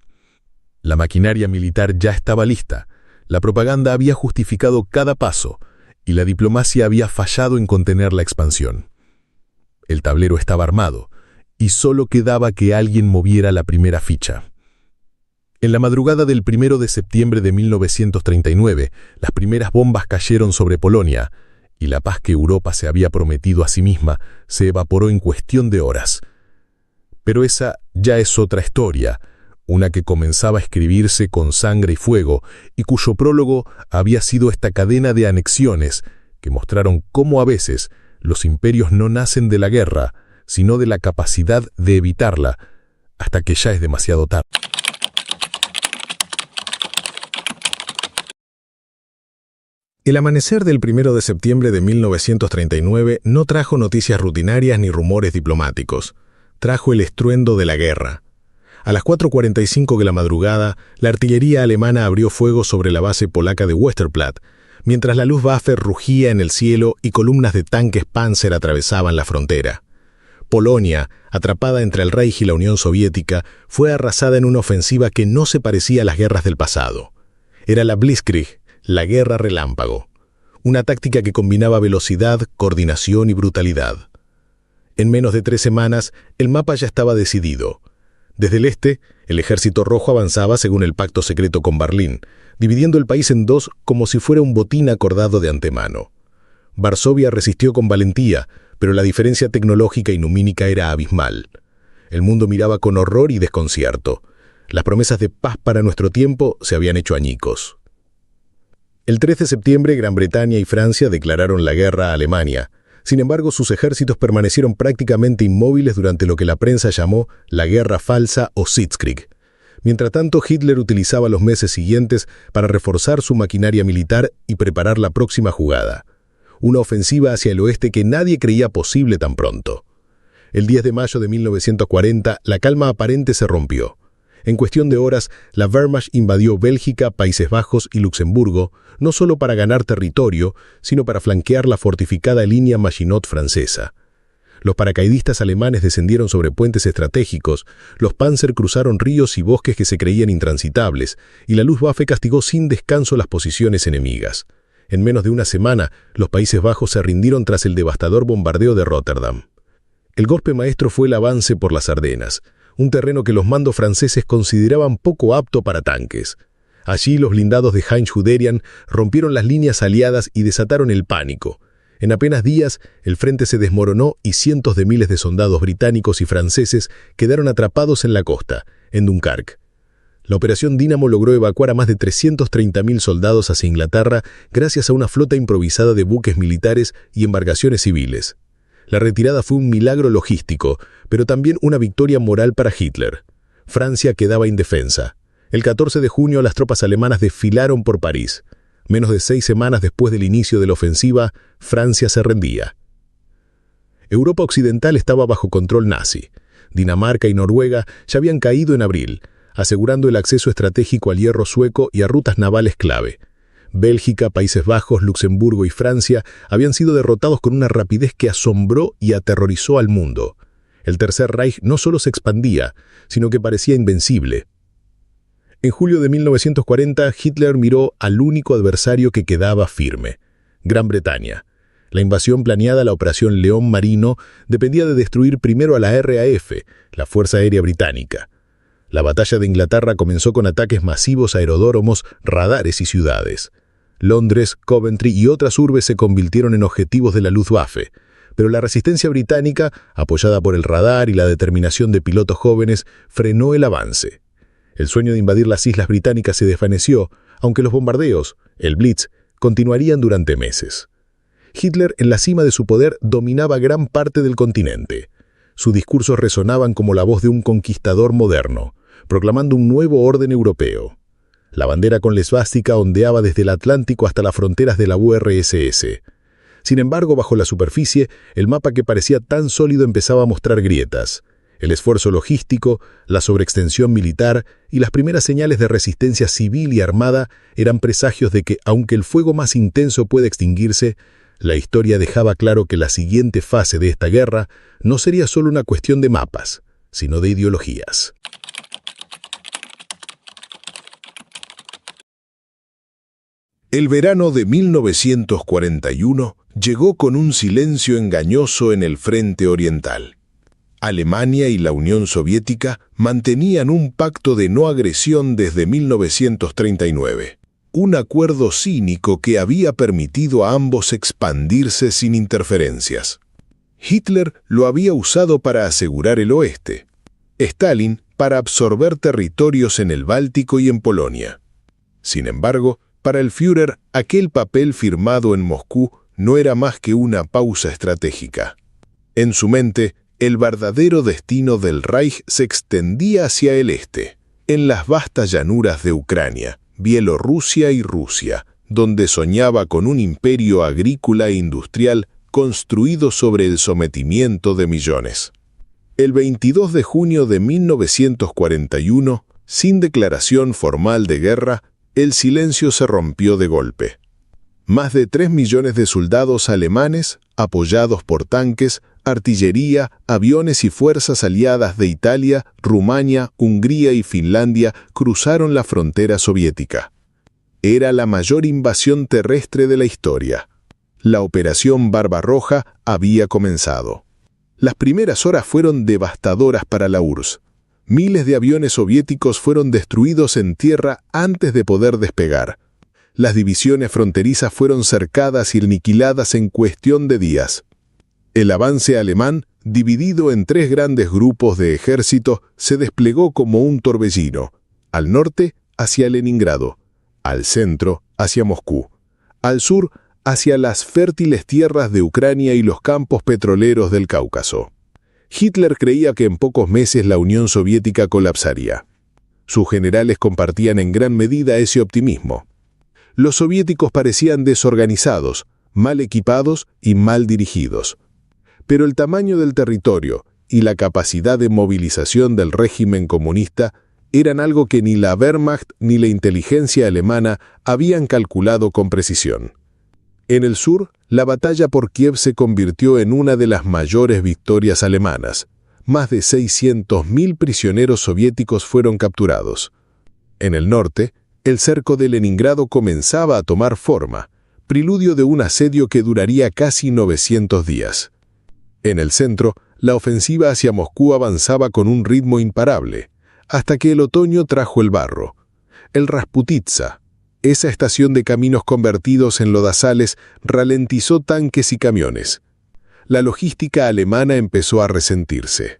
La maquinaria militar ya estaba lista, la propaganda había justificado cada paso y la diplomacia había fallado en contener la expansión. El tablero estaba armado y solo quedaba que alguien moviera la primera ficha. En la madrugada del 1 de septiembre de 1939, las primeras bombas cayeron sobre Polonia, y la paz que Europa se había prometido a sí misma se evaporó en cuestión de horas. Pero esa ya es otra historia, una que comenzaba a escribirse con sangre y fuego, y cuyo prólogo había sido esta cadena de anexiones que mostraron cómo a veces los imperios no nacen de la guerra, sino de la capacidad de evitarla, hasta que ya es demasiado tarde. El amanecer del 1 de septiembre de 1939 no trajo noticias rutinarias ni rumores diplomáticos. Trajo el estruendo de la guerra. A las 4:45 de la madrugada, la artillería alemana abrió fuego sobre la base polaca de Westerplatte, mientras la Luftwaffe rugía en el cielo y columnas de tanques Panzer atravesaban la frontera. Polonia, atrapada entre el Reich y la Unión Soviética, fue arrasada en una ofensiva que no se parecía a las guerras del pasado. Era la Blitzkrieg, la guerra relámpago, una táctica que combinaba velocidad, coordinación y brutalidad. En menos de 3 semanas, el mapa ya estaba decidido. Desde el este, el Ejército Rojo avanzaba según el pacto secreto con Berlín, dividiendo el país en dos como si fuera un botín acordado de antemano. Varsovia resistió con valentía, pero la diferencia tecnológica y numínica era abismal. El mundo miraba con horror y desconcierto. Las promesas de paz para nuestro tiempo se habían hecho añicos. El 3 de septiembre, Gran Bretaña y Francia declararon la guerra a Alemania. Sin embargo, sus ejércitos permanecieron prácticamente inmóviles durante lo que la prensa llamó la Guerra Falsa o Sitzkrieg. Mientras tanto, Hitler utilizaba los meses siguientes para reforzar su maquinaria militar y preparar la próxima jugada, una ofensiva hacia el oeste que nadie creía posible tan pronto. El 10 de mayo de 1940, la calma aparente se rompió. En cuestión de horas, la Wehrmacht invadió Bélgica, Países Bajos y Luxemburgo, no solo para ganar territorio, sino para flanquear la fortificada línea Maginot francesa. Los paracaidistas alemanes descendieron sobre puentes estratégicos, los Panzer cruzaron ríos y bosques que se creían intransitables, y la Luftwaffe castigó sin descanso las posiciones enemigas. En menos de una semana, los Países Bajos se rindieron tras el devastador bombardeo de Rotterdam. El golpe maestro fue el avance por las Ardenas, un terreno que los mandos franceses consideraban poco apto para tanques. Allí los blindados de Heinz-Guderian rompieron las líneas aliadas y desataron el pánico. En apenas días, el frente se desmoronó y cientos de miles de soldados británicos y franceses quedaron atrapados en la costa, en Dunkerque. La Operación Dínamo logró evacuar a más de 330.000 soldados hacia Inglaterra gracias a una flota improvisada de buques militares y embarcaciones civiles. La retirada fue un milagro logístico, pero también una victoria moral para Hitler. Francia quedaba indefensa. El 14 de junio las tropas alemanas desfilaron por París. Menos de 6 semanas después del inicio de la ofensiva, Francia se rendía. Europa occidental estaba bajo control nazi. Dinamarca y Noruega ya habían caído en abril, asegurando el acceso estratégico al hierro sueco y a rutas navales clave. Bélgica, Países Bajos, Luxemburgo y Francia habían sido derrotados con una rapidez que asombró y aterrorizó al mundo. El Tercer Reich no solo se expandía, sino que parecía invencible. En julio de 1940, Hitler miró al único adversario que quedaba firme: Gran Bretaña. La invasión planeada, la Operación León Marino, dependía de destruir primero a la RAF, la Fuerza Aérea Británica. La batalla de Inglaterra comenzó con ataques masivos a aeródromos, radares y ciudades. Londres, Coventry y otras urbes se convirtieron en objetivos de la Luftwaffe, pero la resistencia británica, apoyada por el radar y la determinación de pilotos jóvenes, frenó el avance. El sueño de invadir las islas británicas se desvaneció, aunque los bombardeos, el Blitz, continuarían durante meses. Hitler, en la cima de su poder, dominaba gran parte del continente. Sus discursos resonaban como la voz de un conquistador moderno, proclamando un nuevo orden europeo. La bandera con la esvástica ondeaba desde el Atlántico hasta las fronteras de la URSS. Sin embargo, bajo la superficie, el mapa que parecía tan sólido empezaba a mostrar grietas. El esfuerzo logístico, la sobreextensión militar y las primeras señales de resistencia civil y armada eran presagios de que, aunque el fuego más intenso puede extinguirse, la historia dejaba claro que la siguiente fase de esta guerra no sería solo una cuestión de mapas, sino de ideologías. El verano de 1941 llegó con un silencio engañoso en el frente oriental. Alemania y la Unión Soviética mantenían un pacto de no agresión desde 1939, un acuerdo cínico que había permitido a ambos expandirse sin interferencias. Hitler lo había usado para asegurar el oeste, Stalin para absorber territorios en el Báltico y en Polonia. Sin embargo, para el Führer, aquel papel firmado en Moscú no era más que una pausa estratégica. En su mente, el verdadero destino del Reich se extendía hacia el este, en las vastas llanuras de Ucrania, Bielorrusia y Rusia, donde soñaba con un imperio agrícola e industrial construido sobre el sometimiento de millones. El 22 de junio de 1941, sin declaración formal de guerra, el silencio se rompió de golpe. Más de 3 millones de soldados alemanes, apoyados por tanques, artillería, aviones y fuerzas aliadas de Italia, Rumania, Hungría y Finlandia cruzaron la frontera soviética. Era la mayor invasión terrestre de la historia. La Operación Barbarroja había comenzado. Las primeras horas fueron devastadoras para la URSS. Miles de aviones soviéticos fueron destruidos en tierra antes de poder despegar. Las divisiones fronterizas fueron cercadas y aniquiladas en cuestión de días. El avance alemán, dividido en 3 grandes grupos de ejército, se desplegó como un torbellino. Al norte, hacia Leningrado. Al centro, hacia Moscú. Al sur, hacia las fértiles tierras de Ucrania y los campos petroleros del Cáucaso. Hitler creía que en pocos meses la Unión Soviética colapsaría. Sus generales compartían en gran medida ese optimismo. Los soviéticos parecían desorganizados, mal equipados y mal dirigidos. Pero el tamaño del territorio y la capacidad de movilización del régimen comunista eran algo que ni la Wehrmacht ni la inteligencia alemana habían calculado con precisión. En el sur, la batalla por Kiev se convirtió en una de las mayores victorias alemanas. Más de 600.000 prisioneros soviéticos fueron capturados. En el norte, el cerco de Leningrado comenzaba a tomar forma, preludio de un asedio que duraría casi 900 días. En el centro, la ofensiva hacia Moscú avanzaba con un ritmo imparable, hasta que el otoño trajo el barro. El Rasputitsa, esa estación de caminos convertidos en lodazales, ralentizó tanques y camiones. La logística alemana empezó a resentirse.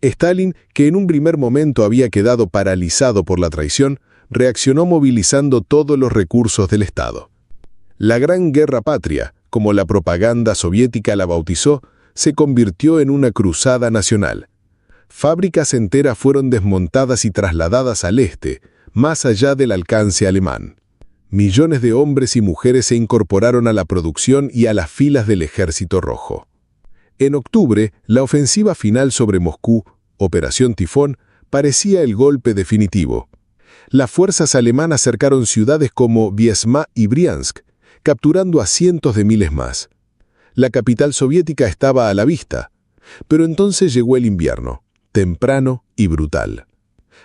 Stalin, que en un primer momento había quedado paralizado por la traición, reaccionó movilizando todos los recursos del Estado. La Gran Guerra Patria, como la propaganda soviética la bautizó, se convirtió en una cruzada nacional. Fábricas enteras fueron desmontadas y trasladadas al este, más allá del alcance alemán. Millones de hombres y mujeres se incorporaron a la producción y a las filas del Ejército Rojo. En octubre, la ofensiva final sobre Moscú, Operación Tifón, parecía el golpe definitivo. Las fuerzas alemanas cercaron ciudades como Viesma y Briansk, capturando a cientos de miles más. La capital soviética estaba a la vista, pero entonces llegó el invierno, temprano y brutal.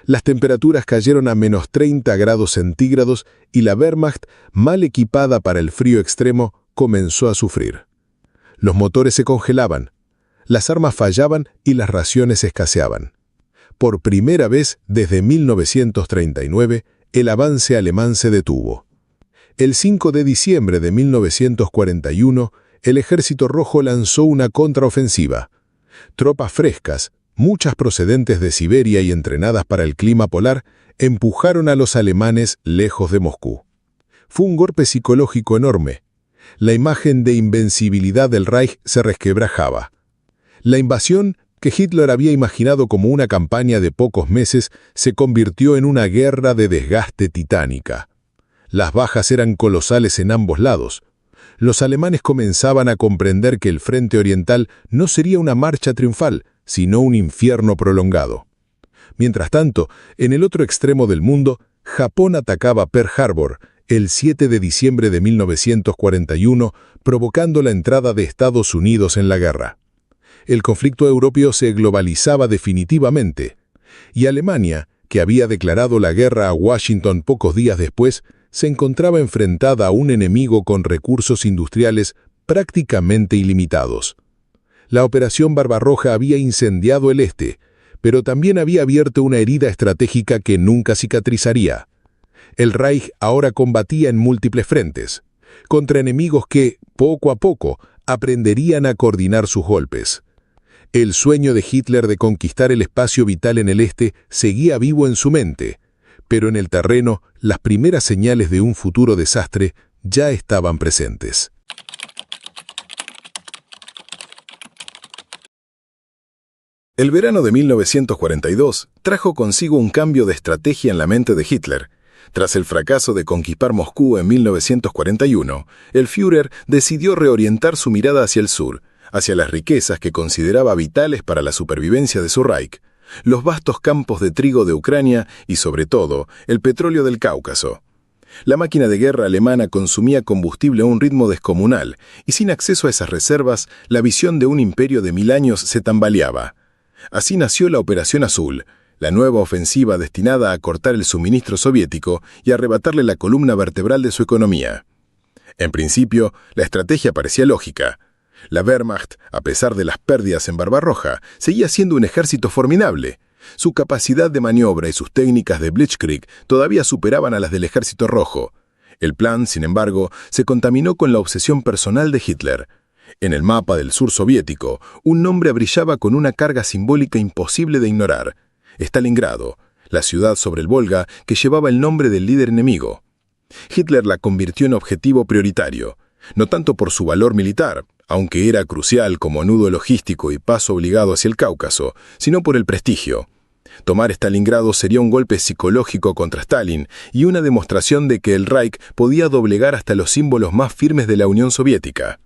Las temperaturas cayeron a menos 30 grados centígrados y la Wehrmacht, mal equipada para el frío extremo, comenzó a sufrir. Los motores se congelaban, las armas fallaban y las raciones escaseaban. Por primera vez desde 1939, el avance alemán se detuvo. El 5 de diciembre de 1941, el Ejército Rojo lanzó una contraofensiva. Tropas frescas, muchas procedentes de Siberia y entrenadas para el clima polar, empujaron a los alemanes lejos de Moscú. Fue un golpe psicológico enorme. La imagen de invencibilidad del Reich se resquebrajaba. La invasión, que Hitler había imaginado como una campaña de pocos meses, se convirtió en una guerra de desgaste titánica. Las bajas eran colosales en ambos lados. Los alemanes comenzaban a comprender que el frente oriental no sería una marcha triunfal, sino un infierno prolongado. Mientras tanto, en el otro extremo del mundo, Japón atacaba Pearl Harbor el 7 de diciembre de 1941, provocando la entrada de Estados Unidos en la guerra. El conflicto europeo se globalizaba definitivamente, y Alemania, que había declarado la guerra a Washington pocos días después, se encontraba enfrentada a un enemigo con recursos industriales prácticamente ilimitados. La Operación Barbarroja había incendiado el este, pero también había abierto una herida estratégica que nunca cicatrizaría. El Reich ahora combatía en múltiples frentes, contra enemigos que, poco a poco, aprenderían a coordinar sus golpes. El sueño de Hitler de conquistar el espacio vital en el este seguía vivo en su mente, pero en el terreno las primeras señales de un futuro desastre ya estaban presentes. El verano de 1942 trajo consigo un cambio de estrategia en la mente de Hitler. Tras el fracaso de conquistar Moscú en 1941, el Führer decidió reorientar su mirada hacia el sur, hacia las riquezas que consideraba vitales para la supervivencia de su Reich, los vastos campos de trigo de Ucrania y, sobre todo, el petróleo del Cáucaso. La máquina de guerra alemana consumía combustible a un ritmo descomunal, y sin acceso a esas reservas, la visión de un imperio de 1000 años se tambaleaba. Así nació la Operación Azul, la nueva ofensiva destinada a cortar el suministro soviético y arrebatarle la columna vertebral de su economía. En principio, la estrategia parecía lógica. La Wehrmacht, a pesar de las pérdidas en Barbarroja, seguía siendo un ejército formidable. Su capacidad de maniobra y sus técnicas de Blitzkrieg todavía superaban a las del Ejército Rojo. El plan, sin embargo, se contaminó con la obsesión personal de Hitler. En el mapa del sur soviético, un nombre brillaba con una carga simbólica imposible de ignorar: Stalingrado, la ciudad sobre el Volga que llevaba el nombre del líder enemigo. Hitler la convirtió en objetivo prioritario, no tanto por su valor militar, aunque era crucial como nudo logístico y paso obligado hacia el Cáucaso, sino por el prestigio. Tomar Stalingrado sería un golpe psicológico contra Stalin y una demostración de que el Reich podía doblegar hasta los símbolos más firmes de la Unión Soviética.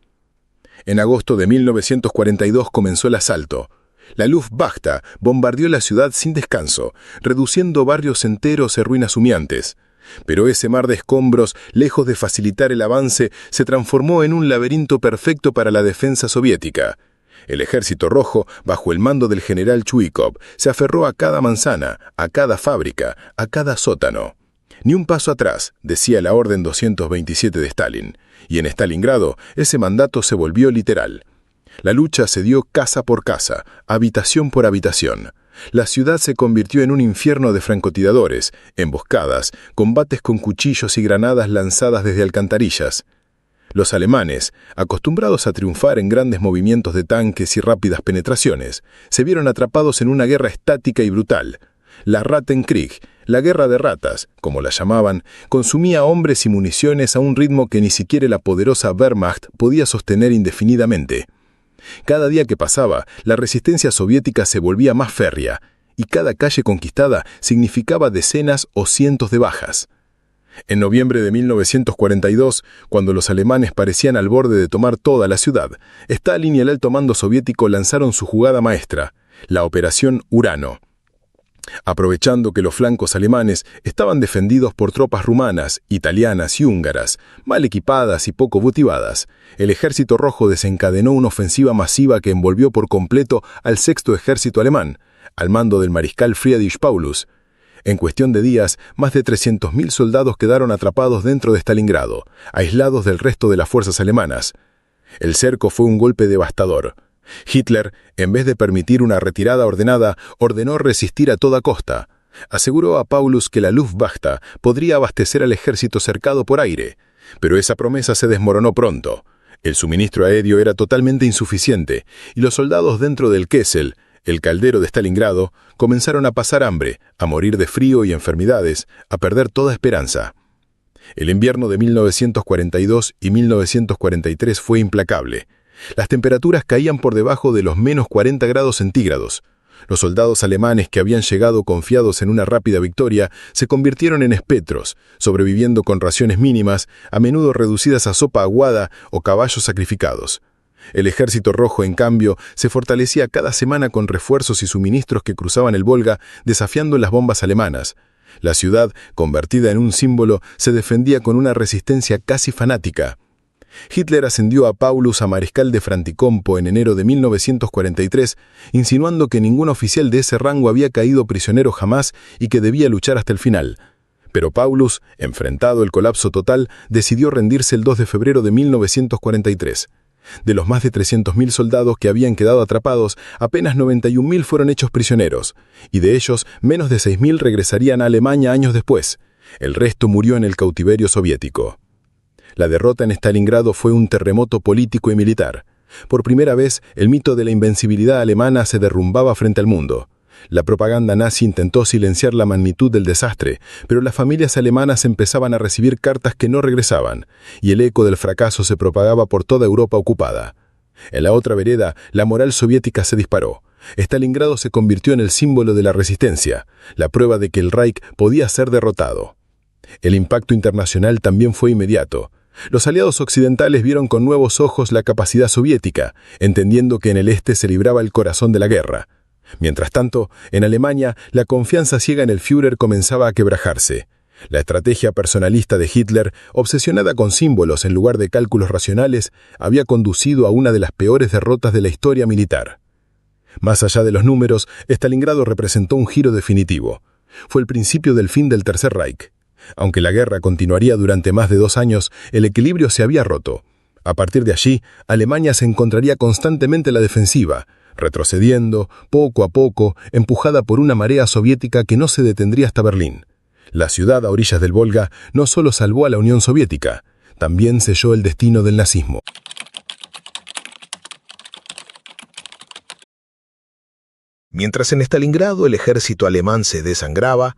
En agosto de 1942 comenzó el asalto. La Luftwaffe bombardeó la ciudad sin descanso, reduciendo barrios enteros en ruinas humeantes. Pero ese mar de escombros, lejos de facilitar el avance, se transformó en un laberinto perfecto para la defensa soviética. El Ejército Rojo, bajo el mando del general Chuikov, se aferró a cada manzana, a cada fábrica, a cada sótano. Ni un paso atrás, decía la Orden 227 de Stalin, y en Stalingrado ese mandato se volvió literal. La lucha se dio casa por casa, habitación por habitación. La ciudad se convirtió en un infierno de francotiradores, emboscadas, combates con cuchillos y granadas lanzadas desde alcantarillas. Los alemanes, acostumbrados a triunfar en grandes movimientos de tanques y rápidas penetraciones, se vieron atrapados en una guerra estática y brutal. La Rattenkrieg, la guerra de ratas, como la llamaban, consumía hombres y municiones a un ritmo que ni siquiera la poderosa Wehrmacht podía sostener indefinidamente. Cada día que pasaba, la resistencia soviética se volvía más férrea, y cada calle conquistada significaba decenas o cientos de bajas. En noviembre de 1942, cuando los alemanes parecían al borde de tomar toda la ciudad, Stalin y el alto mando soviético lanzaron su jugada maestra, la Operación Urano. Aprovechando que los flancos alemanes estaban defendidos por tropas rumanas, italianas y húngaras, mal equipadas y poco motivadas, el Ejército Rojo desencadenó una ofensiva masiva que envolvió por completo al Sexto Ejército Alemán, al mando del mariscal Friedrich Paulus. En cuestión de días, más de 300.000 soldados quedaron atrapados dentro de Stalingrado, aislados del resto de las fuerzas alemanas. El cerco fue un golpe devastador. Hitler, en vez de permitir una retirada ordenada, ordenó resistir a toda costa. Aseguró a Paulus que la Luftwaffe podría abastecer al ejército cercado por aire, pero esa promesa se desmoronó pronto. El suministro aéreo era totalmente insuficiente y los soldados dentro del Kessel, el caldero de Stalingrado, comenzaron a pasar hambre, a morir de frío y enfermedades, a perder toda esperanza. El invierno de 1942 y 1943 fue implacable. Las temperaturas caían por debajo de los menos 40 grados centígrados. Los soldados alemanes que habían llegado confiados en una rápida victoria se convirtieron en espectros, sobreviviendo con raciones mínimas, a menudo reducidas a sopa aguada o caballos sacrificados. El Ejército Rojo, en cambio, se fortalecía cada semana con refuerzos y suministros que cruzaban el Volga, desafiando las bombas alemanas. La ciudad, convertida en un símbolo, se defendía con una resistencia casi fanática. Hitler ascendió a Paulus a mariscal de Franticompo en enero de 1943, insinuando que ningún oficial de ese rango había caído prisionero jamás y que debía luchar hasta el final. Pero Paulus, enfrentado al colapso total, decidió rendirse el 2 de febrero de 1943. De los más de 300.000 soldados que habían quedado atrapados, apenas 91.000 fueron hechos prisioneros, y de ellos menos de 6.000 regresarían a Alemania años después. El resto murió en el cautiverio soviético. La derrota en Stalingrado fue un terremoto político y militar. Por primera vez, el mito de la invencibilidad alemana se derrumbaba frente al mundo. La propaganda nazi intentó silenciar la magnitud del desastre, pero las familias alemanas empezaban a recibir cartas que no regresaban, y el eco del fracaso se propagaba por toda Europa ocupada. En la otra vereda, la moral soviética se disparó. Stalingrado se convirtió en el símbolo de la resistencia, la prueba de que el Reich podía ser derrotado. El impacto internacional también fue inmediato. Los aliados occidentales vieron con nuevos ojos la capacidad soviética, entendiendo que en el este se libraba el corazón de la guerra. Mientras tanto, en Alemania, la confianza ciega en el Führer comenzaba a quebrajarse. La estrategia personalista de Hitler, obsesionada con símbolos en lugar de cálculos racionales, había conducido a una de las peores derrotas de la historia militar. Más allá de los números, Stalingrado representó un giro definitivo. Fue el principio del fin del Tercer Reich. Aunque la guerra continuaría durante más de 2 años, el equilibrio se había roto. A partir de allí, Alemania se encontraría constantemente a la defensiva, retrocediendo, poco a poco, empujada por una marea soviética que no se detendría hasta Berlín. La ciudad a orillas del Volga no solo salvó a la Unión Soviética, también selló el destino del nazismo. Mientras en Stalingrado el ejército alemán se desangraba,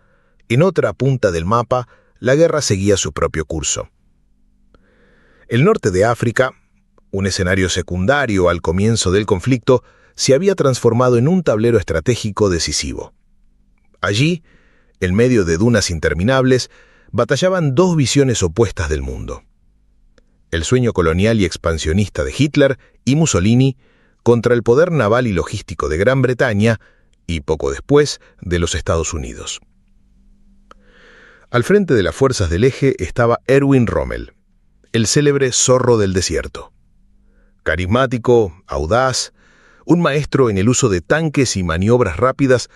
en otra punta del mapa, la guerra seguía su propio curso. El norte de África, un escenario secundario al comienzo del conflicto, se había transformado en un tablero estratégico decisivo. Allí, en medio de dunas interminables, batallaban dos visiones opuestas del mundo. El sueño colonial y expansionista de Hitler y Mussolini contra el poder naval y logístico de Gran Bretaña y, poco después, de los Estados Unidos. Al frente de las fuerzas del eje estaba Erwin Rommel, el célebre zorro del desierto. Carismático, audaz, un maestro en el uso de tanques y maniobras rápidas,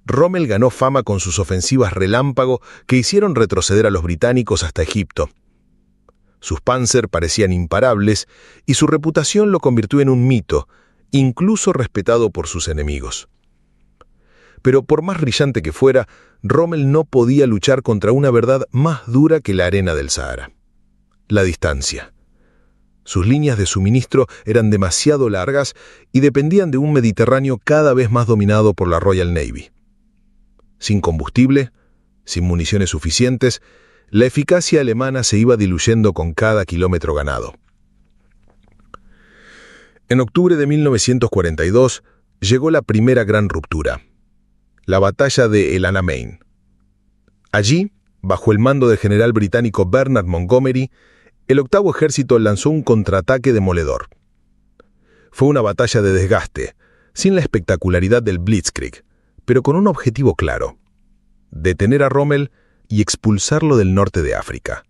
Rommel ganó fama con sus ofensivas relámpago que hicieron retroceder a los británicos hasta Egipto. Sus Panzer parecían imparables y su reputación lo convirtió en un mito, incluso respetado por sus enemigos. Pero por más brillante que fuera, Rommel no podía luchar contra una verdad más dura que la arena del Sahara: la distancia. Sus líneas de suministro eran demasiado largas y dependían de un Mediterráneo cada vez más dominado por la Royal Navy. Sin combustible, sin municiones suficientes, la eficacia alemana se iba diluyendo con cada kilómetro ganado. En octubre de 1942 llegó la primera gran ruptura, la batalla de El Alamein. Allí, bajo el mando del general británico Bernard Montgomery, el octavo ejército lanzó un contraataque demoledor. Fue una batalla de desgaste, sin la espectacularidad del Blitzkrieg, pero con un objetivo claro: detener a Rommel y expulsarlo del norte de África.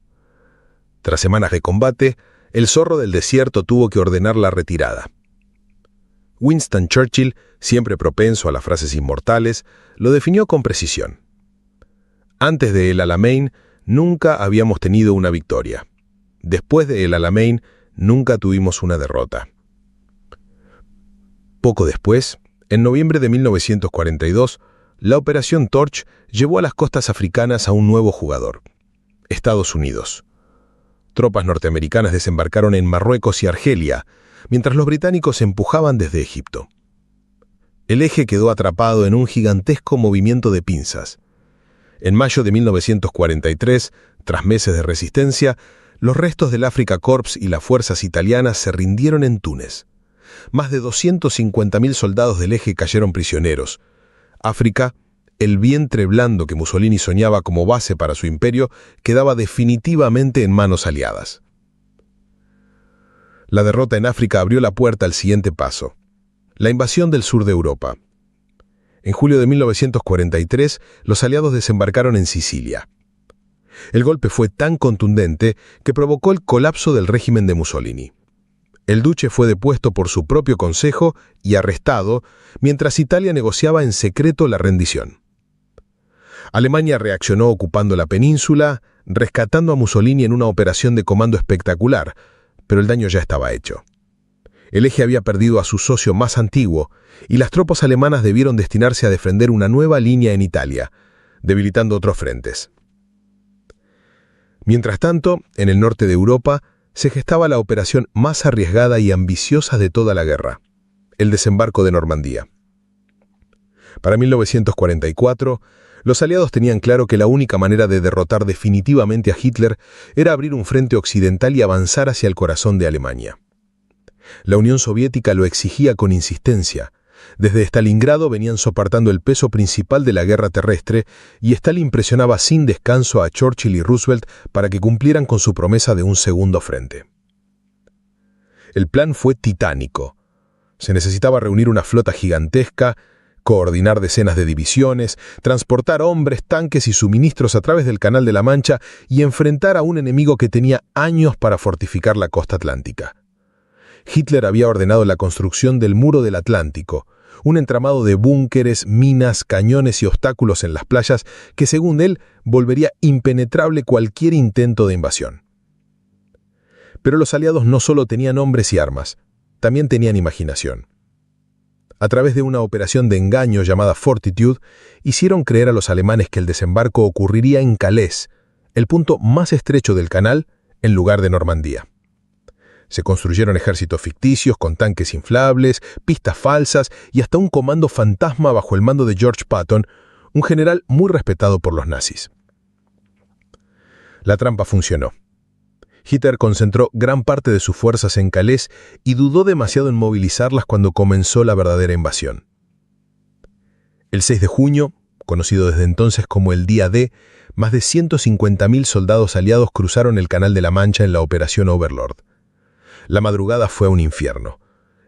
Tras semanas de combate, el zorro del desierto tuvo que ordenar la retirada. Winston Churchill, siempre propenso a las frases inmortales, lo definió con precisión: antes de El Alamein, nunca habíamos tenido una victoria. Después de El Alamein, nunca tuvimos una derrota. Poco después, en noviembre de 1942, la Operación Torch llevó a las costas africanas a un nuevo jugador: Estados Unidos. Tropas norteamericanas desembarcaron en Marruecos y Argelia, mientras los británicos empujaban desde Egipto. El eje quedó atrapado en un gigantesco movimiento de pinzas. En mayo de 1943, tras meses de resistencia, los restos del Afrika Korps y las fuerzas italianas se rindieron en Túnez. Más de 250.000 soldados del eje cayeron prisioneros. África, el vientre blando que Mussolini soñaba como base para su imperio, quedaba definitivamente en manos aliadas. La derrota en África abrió la puerta al siguiente paso: la invasión del sur de Europa. En julio de 1943, los aliados desembarcaron en Sicilia. El golpe fue tan contundente que provocó el colapso del régimen de Mussolini. El duce fue depuesto por su propio consejo y arrestado, mientras Italia negociaba en secreto la rendición. Alemania reaccionó ocupando la península, rescatando a Mussolini en una operación de comando espectacular, pero el daño ya estaba hecho. El eje había perdido a su socio más antiguo, y las tropas alemanas debieron destinarse a defender una nueva línea en Italia, debilitando otros frentes. Mientras tanto, en el norte de Europa, se gestaba la operación más arriesgada y ambiciosa de toda la guerra: el desembarco de Normandía. Para 1944, los aliados tenían claro que la única manera de derrotar definitivamente a Hitler era abrir un frente occidental y avanzar hacia el corazón de Alemania. La Unión Soviética lo exigía con insistencia. Desde Stalingrado venían soportando el peso principal de la guerra terrestre, y Stalin presionaba sin descanso a Churchill y Roosevelt para que cumplieran con su promesa de un segundo frente. El plan fue titánico. Se necesitaba reunir una flota gigantesca, coordinar decenas de divisiones, transportar hombres, tanques y suministros a través del Canal de la Mancha y enfrentar a un enemigo que tenía años para fortificar la costa atlántica. Hitler había ordenado la construcción del Muro del Atlántico, un entramado de búnkeres, minas, cañones y obstáculos en las playas que, según él, volvería impenetrable cualquier intento de invasión. Pero los aliados no solo tenían hombres y armas, también tenían imaginación. A través de una operación de engaño llamada Fortitude, hicieron creer a los alemanes que el desembarco ocurriría en Calais, el punto más estrecho del canal, en lugar de Normandía. Se construyeron ejércitos ficticios con tanques inflables, pistas falsas y hasta un comando fantasma bajo el mando de George Patton, un general muy respetado por los nazis. La trampa funcionó. Hitler concentró gran parte de sus fuerzas en Calais y dudó demasiado en movilizarlas cuando comenzó la verdadera invasión. El 6 de junio, conocido desde entonces como el Día D, más de 150.000 soldados aliados cruzaron el Canal de la Mancha en la Operación Overlord. La madrugada fue un infierno.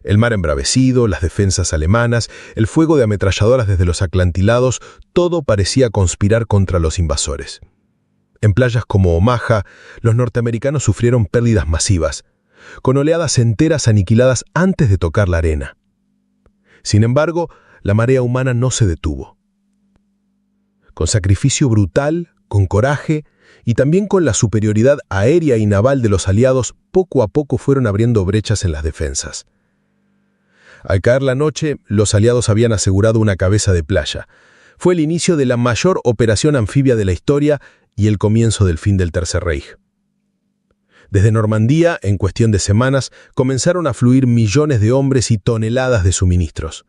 El mar embravecido, las defensas alemanas, el fuego de ametralladoras desde los acantilados, todo parecía conspirar contra los invasores. En playas como Omaha, los norteamericanos sufrieron pérdidas masivas, con oleadas enteras aniquiladas antes de tocar la arena. Sin embargo, la marea humana no se detuvo. Con sacrificio brutal, con coraje y también con la superioridad aérea y naval de los aliados, poco a poco fueron abriendo brechas en las defensas. Al caer la noche, los aliados habían asegurado una cabeza de playa. Fue el inicio de la mayor operación anfibia de la historia y el comienzo del fin del Tercer Reich. Desde Normandía, en cuestión de semanas, comenzaron a fluir millones de hombres y toneladas de suministros.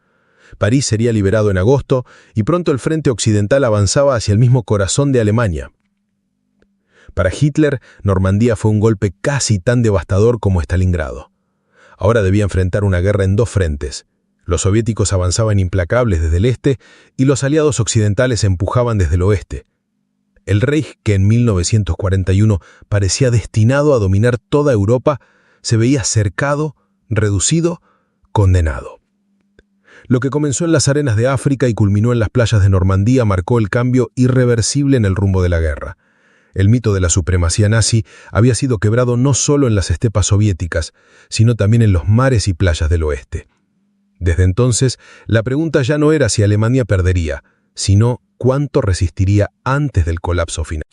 París sería liberado en agosto y pronto el frente occidental avanzaba hacia el mismo corazón de Alemania. Para Hitler, Normandía fue un golpe casi tan devastador como Stalingrado. Ahora debía enfrentar una guerra en dos frentes. Los soviéticos avanzaban implacables desde el este y los aliados occidentales empujaban desde el oeste. El Reich, que en 1941 parecía destinado a dominar toda Europa, se veía cercado, reducido, condenado. Lo que comenzó en las arenas de África y culminó en las playas de Normandía marcó el cambio irreversible en el rumbo de la guerra. El mito de la supremacía nazi había sido quebrado no solo en las estepas soviéticas, sino también en los mares y playas del oeste. Desde entonces, la pregunta ya no era si Alemania perdería, sino cuánto resistiría antes del colapso final.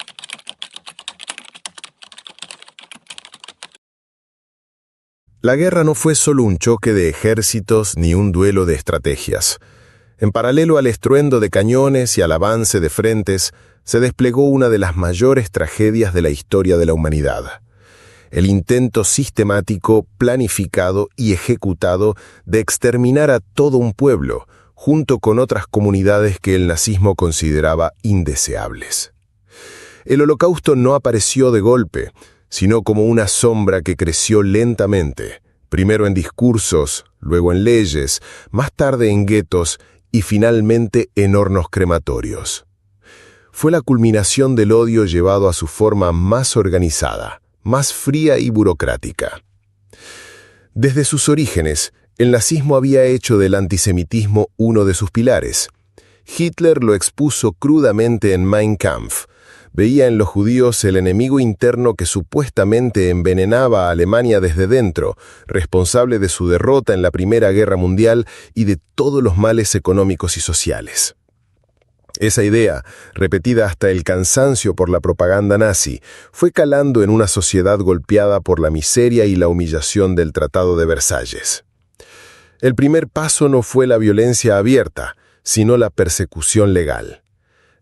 La guerra no fue solo un choque de ejércitos ni un duelo de estrategias. En paralelo al estruendo de cañones y al avance de frentes, se desplegó una de las mayores tragedias de la historia de la humanidad. El intento sistemático, planificado y ejecutado de exterminar a todo un pueblo, junto con otras comunidades que el nazismo consideraba indeseables. El Holocausto no apareció de golpe, sino como una sombra que creció lentamente, primero en discursos, luego en leyes, más tarde en guetos y finalmente en hornos crematorios. Fue la culminación del odio llevado a su forma más organizada, más fría y burocrática. Desde sus orígenes, el nazismo había hecho del antisemitismo uno de sus pilares. Hitler lo expuso crudamente en Mein Kampf. Veía en los judíos el enemigo interno que supuestamente envenenaba a Alemania desde dentro, responsable de su derrota en la Primera Guerra Mundial y de todos los males económicos y sociales. Esa idea, repetida hasta el cansancio por la propaganda nazi, fue calando en una sociedad golpeada por la miseria y la humillación del Tratado de Versalles. El primer paso no fue la violencia abierta, sino la persecución legal.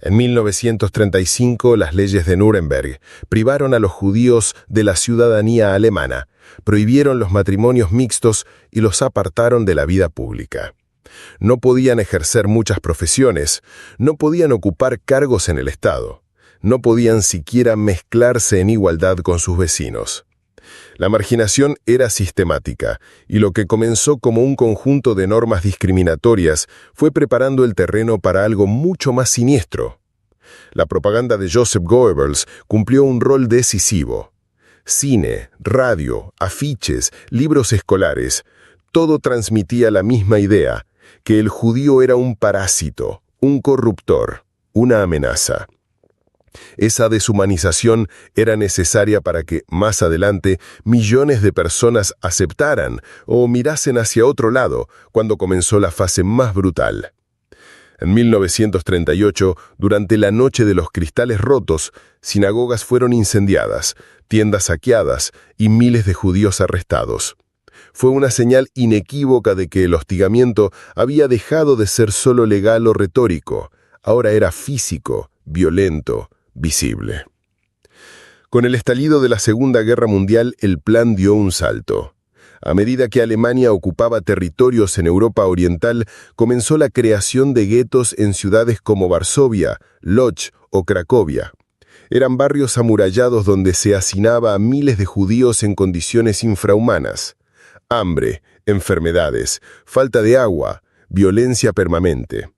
En 1935, las leyes de Nuremberg privaron a los judíos de la ciudadanía alemana, prohibieron los matrimonios mixtos y los apartaron de la vida pública. No podían ejercer muchas profesiones, no podían ocupar cargos en el Estado, no podían siquiera mezclarse en igualdad con sus vecinos. La marginación era sistemática, y lo que comenzó como un conjunto de normas discriminatorias fue preparando el terreno para algo mucho más siniestro. La propaganda de Joseph Goebbels cumplió un rol decisivo. Cine, radio, afiches, libros escolares, todo transmitía la misma idea, que el judío era un parásito, un corruptor, una amenaza. Esa deshumanización era necesaria para que, más adelante, millones de personas aceptaran o mirasen hacia otro lado cuando comenzó la fase más brutal. En 1938, durante la Noche de los Cristales Rotos, sinagogas fueron incendiadas, tiendas saqueadas y miles de judíos arrestados. Fue una señal inequívoca de que el hostigamiento había dejado de ser solo legal o retórico, ahora era físico, violento, visible. Con el estallido de la Segunda Guerra Mundial, el plan dio un salto. A medida que Alemania ocupaba territorios en Europa Oriental, comenzó la creación de guetos en ciudades como Varsovia, Lodz o Cracovia. Eran barrios amurallados donde se hacinaba a miles de judíos en condiciones infrahumanas. Hambre, enfermedades, falta de agua, violencia permanente.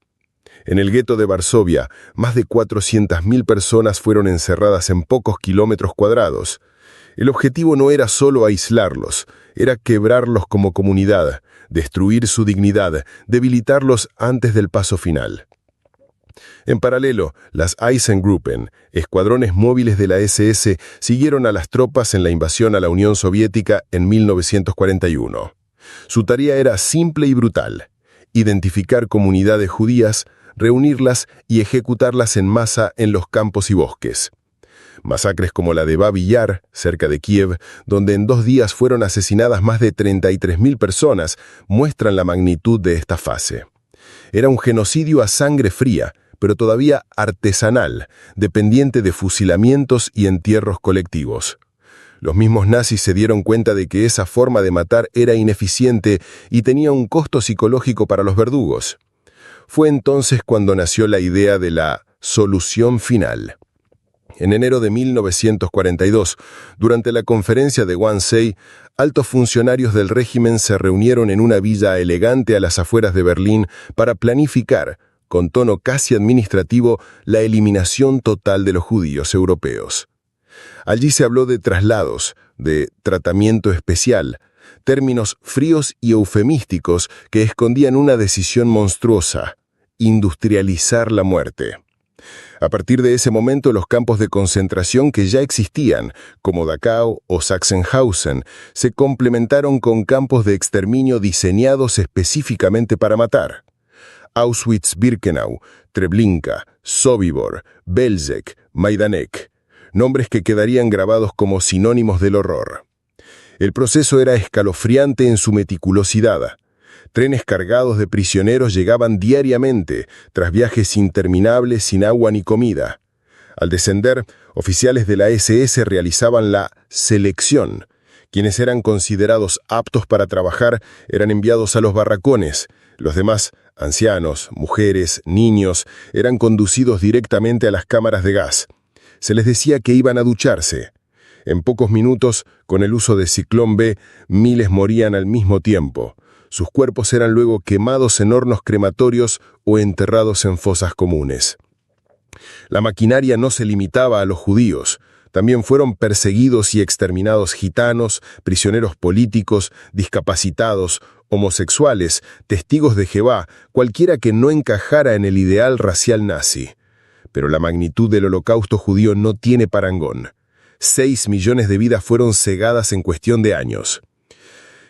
En el gueto de Varsovia, más de 400.000 personas fueron encerradas en pocos kilómetros cuadrados. El objetivo no era solo aislarlos, era quebrarlos como comunidad, destruir su dignidad, debilitarlos antes del paso final. En paralelo, las Eisengruppen, escuadrones móviles de la SS, siguieron a las tropas en la invasión a la Unión Soviética en 1941. Su tarea era simple y brutal: identificar comunidades judías, reunirlas y ejecutarlas en masa en los campos y bosques. Masacres como la de Babi Yar, cerca de Kiev, donde en 2 días fueron asesinadas más de 33.000 personas, muestran la magnitud de esta fase. Era un genocidio a sangre fría, pero todavía artesanal, dependiente de fusilamientos y entierros colectivos. Los mismos nazis se dieron cuenta de que esa forma de matar era ineficiente y tenía un costo psicológico para los verdugos. Fue entonces cuando nació la idea de la solución final. En enero de 1942, durante la conferencia de Wannsee, altos funcionarios del régimen se reunieron en una villa elegante a las afueras de Berlín para planificar, con tono casi administrativo, la eliminación total de los judíos europeos. Allí se habló de traslados, de tratamiento especial, términos fríos y eufemísticos que escondían una decisión monstruosa: industrializar la muerte. A partir de ese momento, los campos de concentración que ya existían, como Dachau o Sachsenhausen, se complementaron con campos de exterminio diseñados específicamente para matar. Auschwitz-Birkenau, Treblinka, Sobibor, Belzec, Majdanek, nombres que quedarían grabados como sinónimos del horror. El proceso era escalofriante en su meticulosidad. Trenes cargados de prisioneros llegaban diariamente, tras viajes interminables sin agua ni comida. Al descender, oficiales de la SS realizaban la selección. Quienes eran considerados aptos para trabajar eran enviados a los barracones. Los demás, ancianos, mujeres, niños, eran conducidos directamente a las cámaras de gas. Se les decía que iban a ducharse. En pocos minutos, con el uso de Ciclón B, miles morían al mismo tiempo. Sus cuerpos eran luego quemados en hornos crematorios o enterrados en fosas comunes. La maquinaria no se limitaba a los judíos. También fueron perseguidos y exterminados gitanos, prisioneros políticos, discapacitados, homosexuales, testigos de Jehová, cualquiera que no encajara en el ideal racial nazi. Pero la magnitud del holocausto judío no tiene parangón. 6 millones de vidas fueron cegadas en cuestión de años.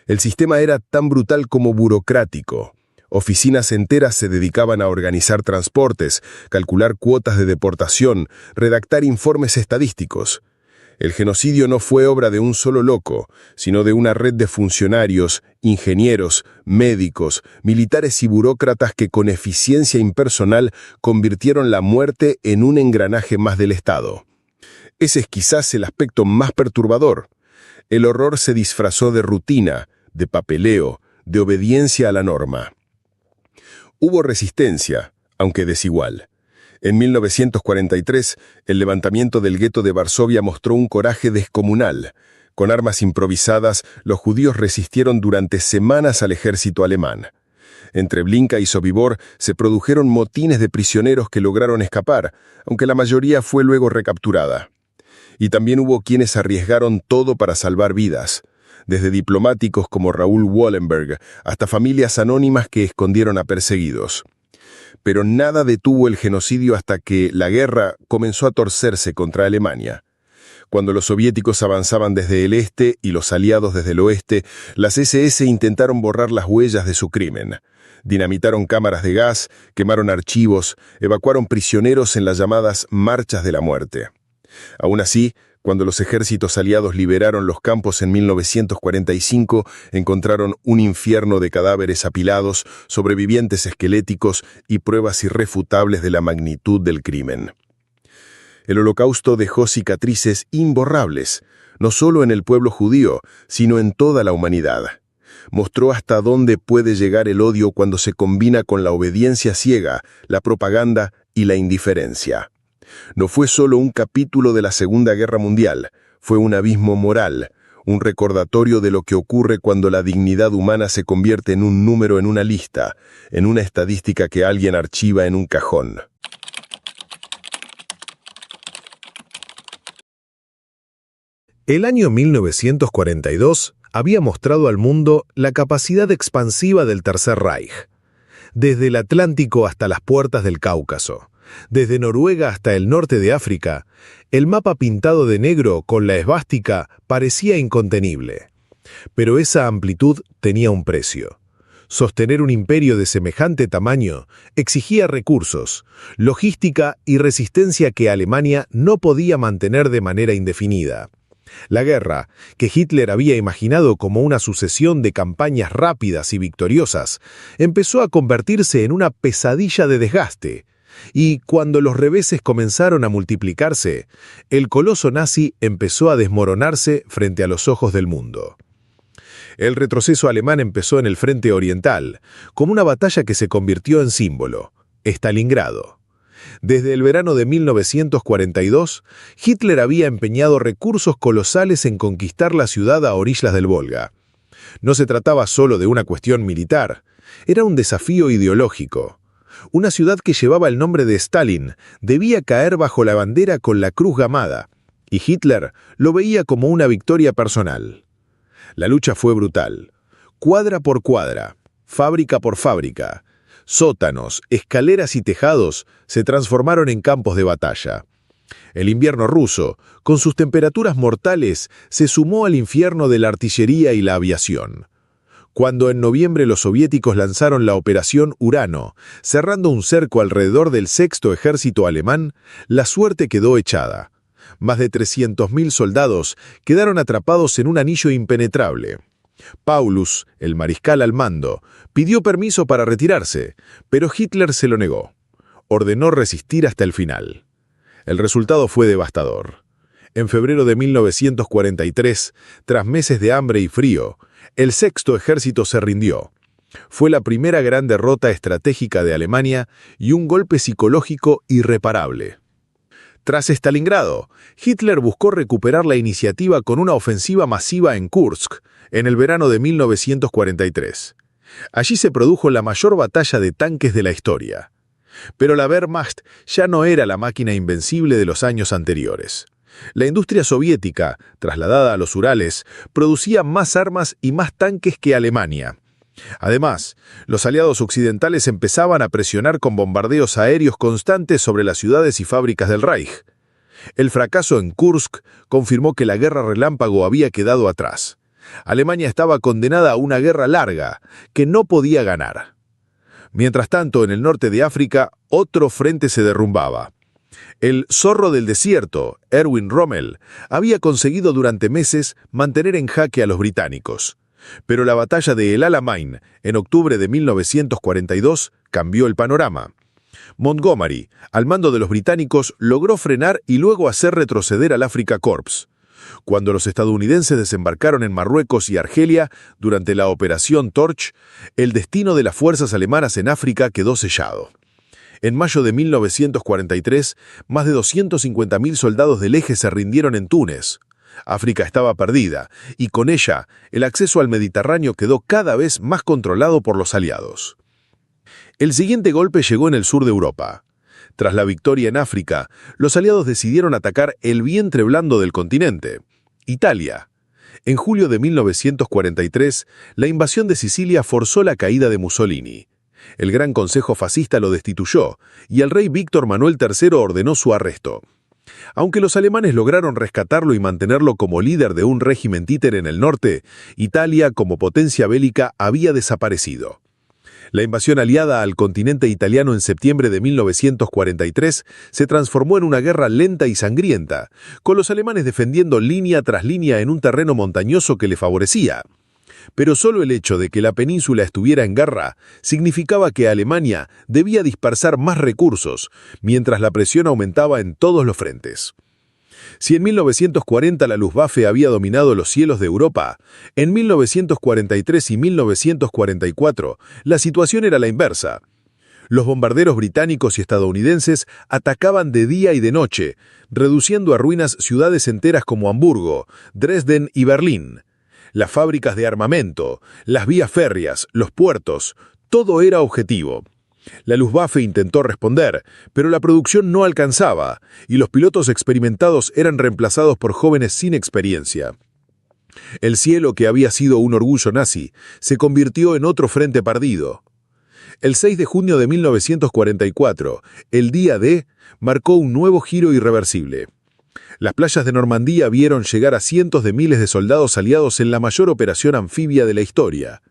El sistema era tan brutal como burocrático. Oficinas enteras se dedicaban a organizar transportes, calcular cuotas de deportación, redactar informes estadísticos. El genocidio no fue obra de un solo loco, sino de una red de funcionarios, ingenieros, médicos, militares y burócratas que con eficiencia impersonal convirtieron la muerte en un engranaje más del Estado. Ese es quizás el aspecto más perturbador. El horror se disfrazó de rutina, de papeleo, de obediencia a la norma. Hubo resistencia, aunque desigual. En 1943, el levantamiento del gueto de Varsovia mostró un coraje descomunal. Con armas improvisadas, los judíos resistieron durante semanas al ejército alemán. En Treblinka y Sobibor se produjeron motines de prisioneros que lograron escapar, aunque la mayoría fue luego recapturada. Y también hubo quienes arriesgaron todo para salvar vidas, desde diplomáticos como Raúl Wallenberg hasta familias anónimas que escondieron a perseguidos. Pero nada detuvo el genocidio hasta que la guerra comenzó a torcerse contra Alemania. Cuando los soviéticos avanzaban desde el este y los aliados desde el oeste, las SS intentaron borrar las huellas de su crimen. Dinamitaron cámaras de gas, quemaron archivos, evacuaron prisioneros en las llamadas marchas de la muerte. Aún así, cuando los ejércitos aliados liberaron los campos en 1945, encontraron un infierno de cadáveres apilados, sobrevivientes esqueléticos y pruebas irrefutables de la magnitud del crimen. El Holocausto dejó cicatrices imborrables, no solo en el pueblo judío, sino en toda la humanidad. Mostró hasta dónde puede llegar el odio cuando se combina con la obediencia ciega, la propaganda y la indiferencia. No fue solo un capítulo de la Segunda Guerra Mundial, fue un abismo moral, un recordatorio de lo que ocurre cuando la dignidad humana se convierte en un número en una lista, en una estadística que alguien archiva en un cajón. El año 1942 había mostrado al mundo la capacidad expansiva del Tercer Reich. Desde el Atlántico hasta las puertas del Cáucaso, desde Noruega hasta el norte de África, el mapa pintado de negro con la esvástica parecía incontenible. Pero esa amplitud tenía un precio. Sostener un imperio de semejante tamaño exigía recursos, logística y resistencia que Alemania no podía mantener de manera indefinida. La guerra, que Hitler había imaginado como una sucesión de campañas rápidas y victoriosas, empezó a convertirse en una pesadilla de desgaste, y cuando los reveses comenzaron a multiplicarse, el coloso nazi empezó a desmoronarse frente a los ojos del mundo. El retroceso alemán empezó en el frente oriental, como una batalla que se convirtió en símbolo: Stalingrado. Desde el verano de 1942, Hitler había empeñado recursos colosales en conquistar la ciudad a orillas del Volga. No se trataba solo de una cuestión militar, era un desafío ideológico. Una ciudad que llevaba el nombre de Stalin debía caer bajo la bandera con la cruz gamada, y Hitler lo veía como una victoria personal. La lucha fue brutal. Cuadra por cuadra, fábrica por fábrica, sótanos, escaleras y tejados se transformaron en campos de batalla. El invierno ruso, con sus temperaturas mortales, se sumó al infierno de la artillería y la aviación. Cuando en noviembre los soviéticos lanzaron la Operación Urano, cerrando un cerco alrededor del sexto ejército alemán, la suerte quedó echada. Más de 300.000 soldados quedaron atrapados en un anillo impenetrable. Paulus, el mariscal al mando, pidió permiso para retirarse, pero Hitler se lo negó. Ordenó resistir hasta el final. El resultado fue devastador. En febrero de 1943, tras meses de hambre y frío, el sexto ejército se rindió. Fue la primera gran derrota estratégica de Alemania y un golpe psicológico irreparable. Tras Stalingrado, Hitler buscó recuperar la iniciativa con una ofensiva masiva en Kursk, en el verano de 1943. Allí se produjo la mayor batalla de tanques de la historia. Pero la Wehrmacht ya no era la máquina invencible de los años anteriores. La industria soviética, trasladada a los Urales, producía más armas y más tanques que Alemania. Además, los aliados occidentales empezaban a presionar con bombardeos aéreos constantes sobre las ciudades y fábricas del Reich. El fracaso en Kursk confirmó que la guerra relámpago había quedado atrás. Alemania estaba condenada a una guerra larga, que no podía ganar. Mientras tanto, en el norte de África, otro frente se derrumbaba. El zorro del desierto, Erwin Rommel, había conseguido durante meses mantener en jaque a los británicos. Pero la batalla de El Alamein, en octubre de 1942, cambió el panorama. Montgomery, al mando de los británicos, logró frenar y luego hacer retroceder al Afrika Korps. Cuando los estadounidenses desembarcaron en Marruecos y Argelia durante la Operación Torch, el destino de las fuerzas alemanas en África quedó sellado. En mayo de 1943, más de 250.000 soldados del Eje se rindieron en Túnez. África estaba perdida, y con ella, el acceso al Mediterráneo quedó cada vez más controlado por los aliados. El siguiente golpe llegó en el sur de Europa. Tras la victoria en África, los aliados decidieron atacar el vientre blando del continente, Italia. En julio de 1943, la invasión de Sicilia forzó la caída de Mussolini. El Gran Consejo Fascista lo destituyó, y el rey Víctor Manuel III ordenó su arresto. Aunque los alemanes lograron rescatarlo y mantenerlo como líder de un régimen títere en el norte, Italia, como potencia bélica, había desaparecido. La invasión aliada al continente italiano en septiembre de 1943 se transformó en una guerra lenta y sangrienta, con los alemanes defendiendo línea tras línea en un terreno montañoso que le favorecía. Pero solo el hecho de que la península estuviera en guerra significaba que Alemania debía dispersar más recursos, mientras la presión aumentaba en todos los frentes. Si en 1940 la Luftwaffe había dominado los cielos de Europa, en 1943 y 1944 la situación era la inversa. Los bombarderos británicos y estadounidenses atacaban de día y de noche, reduciendo a ruinas ciudades enteras como Hamburgo, Dresden y Berlín. Las fábricas de armamento, las vías férreas, los puertos, todo era objetivo. La Luftwaffe intentó responder, pero la producción no alcanzaba, y los pilotos experimentados eran reemplazados por jóvenes sin experiencia. El cielo, que había sido un orgullo nazi, se convirtió en otro frente perdido. El 6 de junio de 1944, el día D, marcó un nuevo giro irreversible. Las playas de Normandía vieron llegar a cientos de miles de soldados aliados en la mayor operación anfibia de la historia.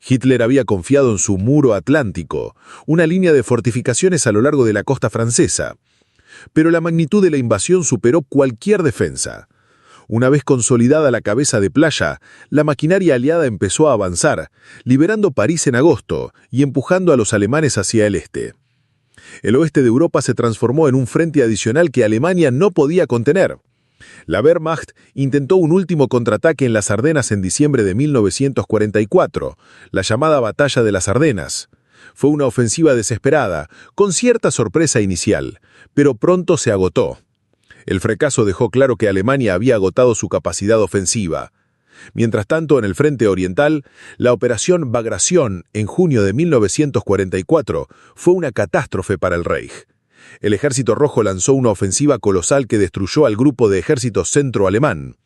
Hitler había confiado en su muro atlántico, una línea de fortificaciones a lo largo de la costa francesa. Pero la magnitud de la invasión superó cualquier defensa. Una vez consolidada la cabeza de playa, la maquinaria aliada empezó a avanzar, liberando París en agosto y empujando a los alemanes hacia el este. El oeste de Europa se transformó en un frente adicional que Alemania no podía contener. La Wehrmacht intentó un último contraataque en las Ardenas en diciembre de 1944, la llamada Batalla de las Ardenas. Fue una ofensiva desesperada, con cierta sorpresa inicial, pero pronto se agotó. El fracaso dejó claro que Alemania había agotado su capacidad ofensiva. Mientras tanto, en el frente oriental, la operación Bagration en junio de 1944 fue una catástrofe para el Reich. El Ejército Rojo lanzó una ofensiva colosal que destruyó al grupo de ejército centro-alemán.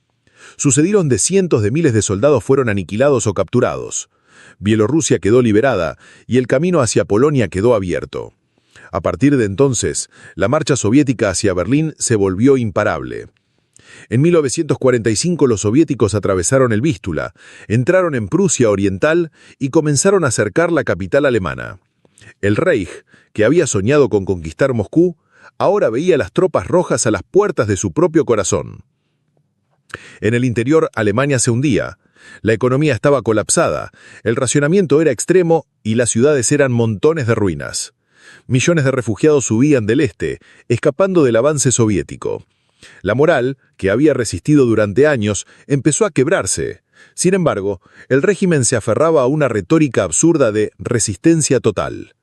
Sucedieron de cientos de miles de soldados fueron aniquilados o capturados. Bielorrusia quedó liberada y el camino hacia Polonia quedó abierto. A partir de entonces, la marcha soviética hacia Berlín se volvió imparable. En 1945 los soviéticos atravesaron el Vístula, entraron en Prusia Oriental y comenzaron a cercar la capital alemana. El Reich, que había soñado con conquistar Moscú, ahora veía las tropas rojas a las puertas de su propio corazón. En el interior, Alemania se hundía. La economía estaba colapsada, el racionamiento era extremo y las ciudades eran montones de ruinas. Millones de refugiados huían del este, escapando del avance soviético. La moral, que había resistido durante años, empezó a quebrarse. Sin embargo, el régimen se aferraba a una retórica absurda de resistencia total.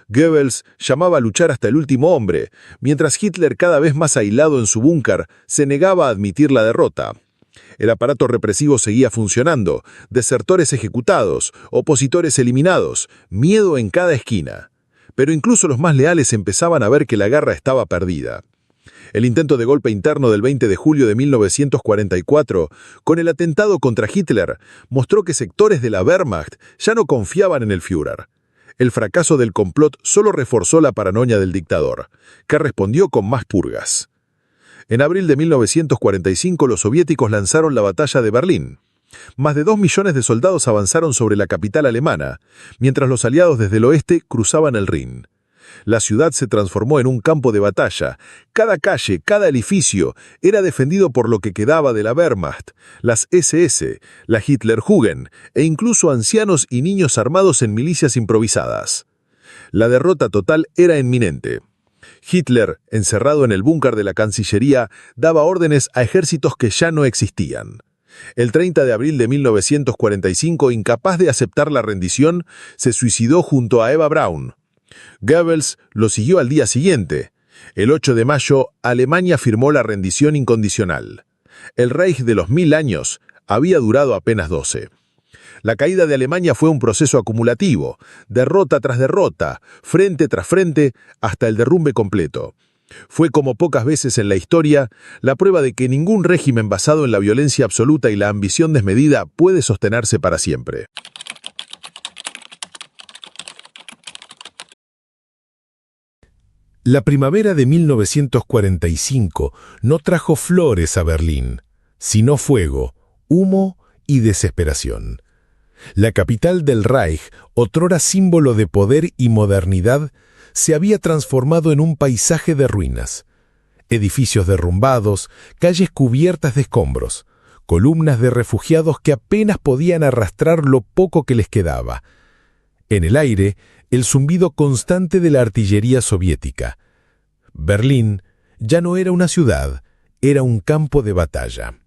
Goebbels llamaba a luchar hasta el último hombre, mientras Hitler, cada vez más aislado en su búnker, se negaba a admitir la derrota. El aparato represivo seguía funcionando, desertores ejecutados, opositores eliminados, miedo en cada esquina. Pero incluso los más leales empezaban a ver que la guerra estaba perdida. El intento de golpe interno del 20 de julio de 1944, con el atentado contra Hitler, mostró que sectores de la Wehrmacht ya no confiaban en el Führer. El fracaso del complot solo reforzó la paranoia del dictador, que respondió con más purgas. En abril de 1945 los soviéticos lanzaron la batalla de Berlín. Más de 2 millones de soldados avanzaron sobre la capital alemana, mientras los aliados desde el oeste cruzaban el Rin. La ciudad se transformó en un campo de batalla. Cada calle, cada edificio era defendido por lo que quedaba de la Wehrmacht, las SS, la Hitlerjugend e incluso ancianos y niños armados en milicias improvisadas. La derrota total era inminente. Hitler, encerrado en el búnker de la Cancillería, daba órdenes a ejércitos que ya no existían. El 30 de abril de 1945, incapaz de aceptar la rendición, se suicidó junto a Eva Braun. Goebbels lo siguió al día siguiente. El 8 de mayo, Alemania firmó la rendición incondicional. El Reich de los 1000 años había durado apenas 12. La caída de Alemania fue un proceso acumulativo, derrota tras derrota, frente tras frente, hasta el derrumbe completo. Fue, como pocas veces en la historia, la prueba de que ningún régimen basado en la violencia absoluta y la ambición desmedida puede sostenerse para siempre. La primavera de 1945 no trajo flores a Berlín, sino fuego, humo y desesperación. La capital del Reich, otrora símbolo de poder y modernidad, se había transformado en un paisaje de ruinas. Edificios derrumbados, calles cubiertas de escombros, columnas de refugiados que apenas podían arrastrar lo poco que les quedaba. En el aire, el zumbido constante de la artillería soviética. Berlín ya no era una ciudad, era un campo de batalla.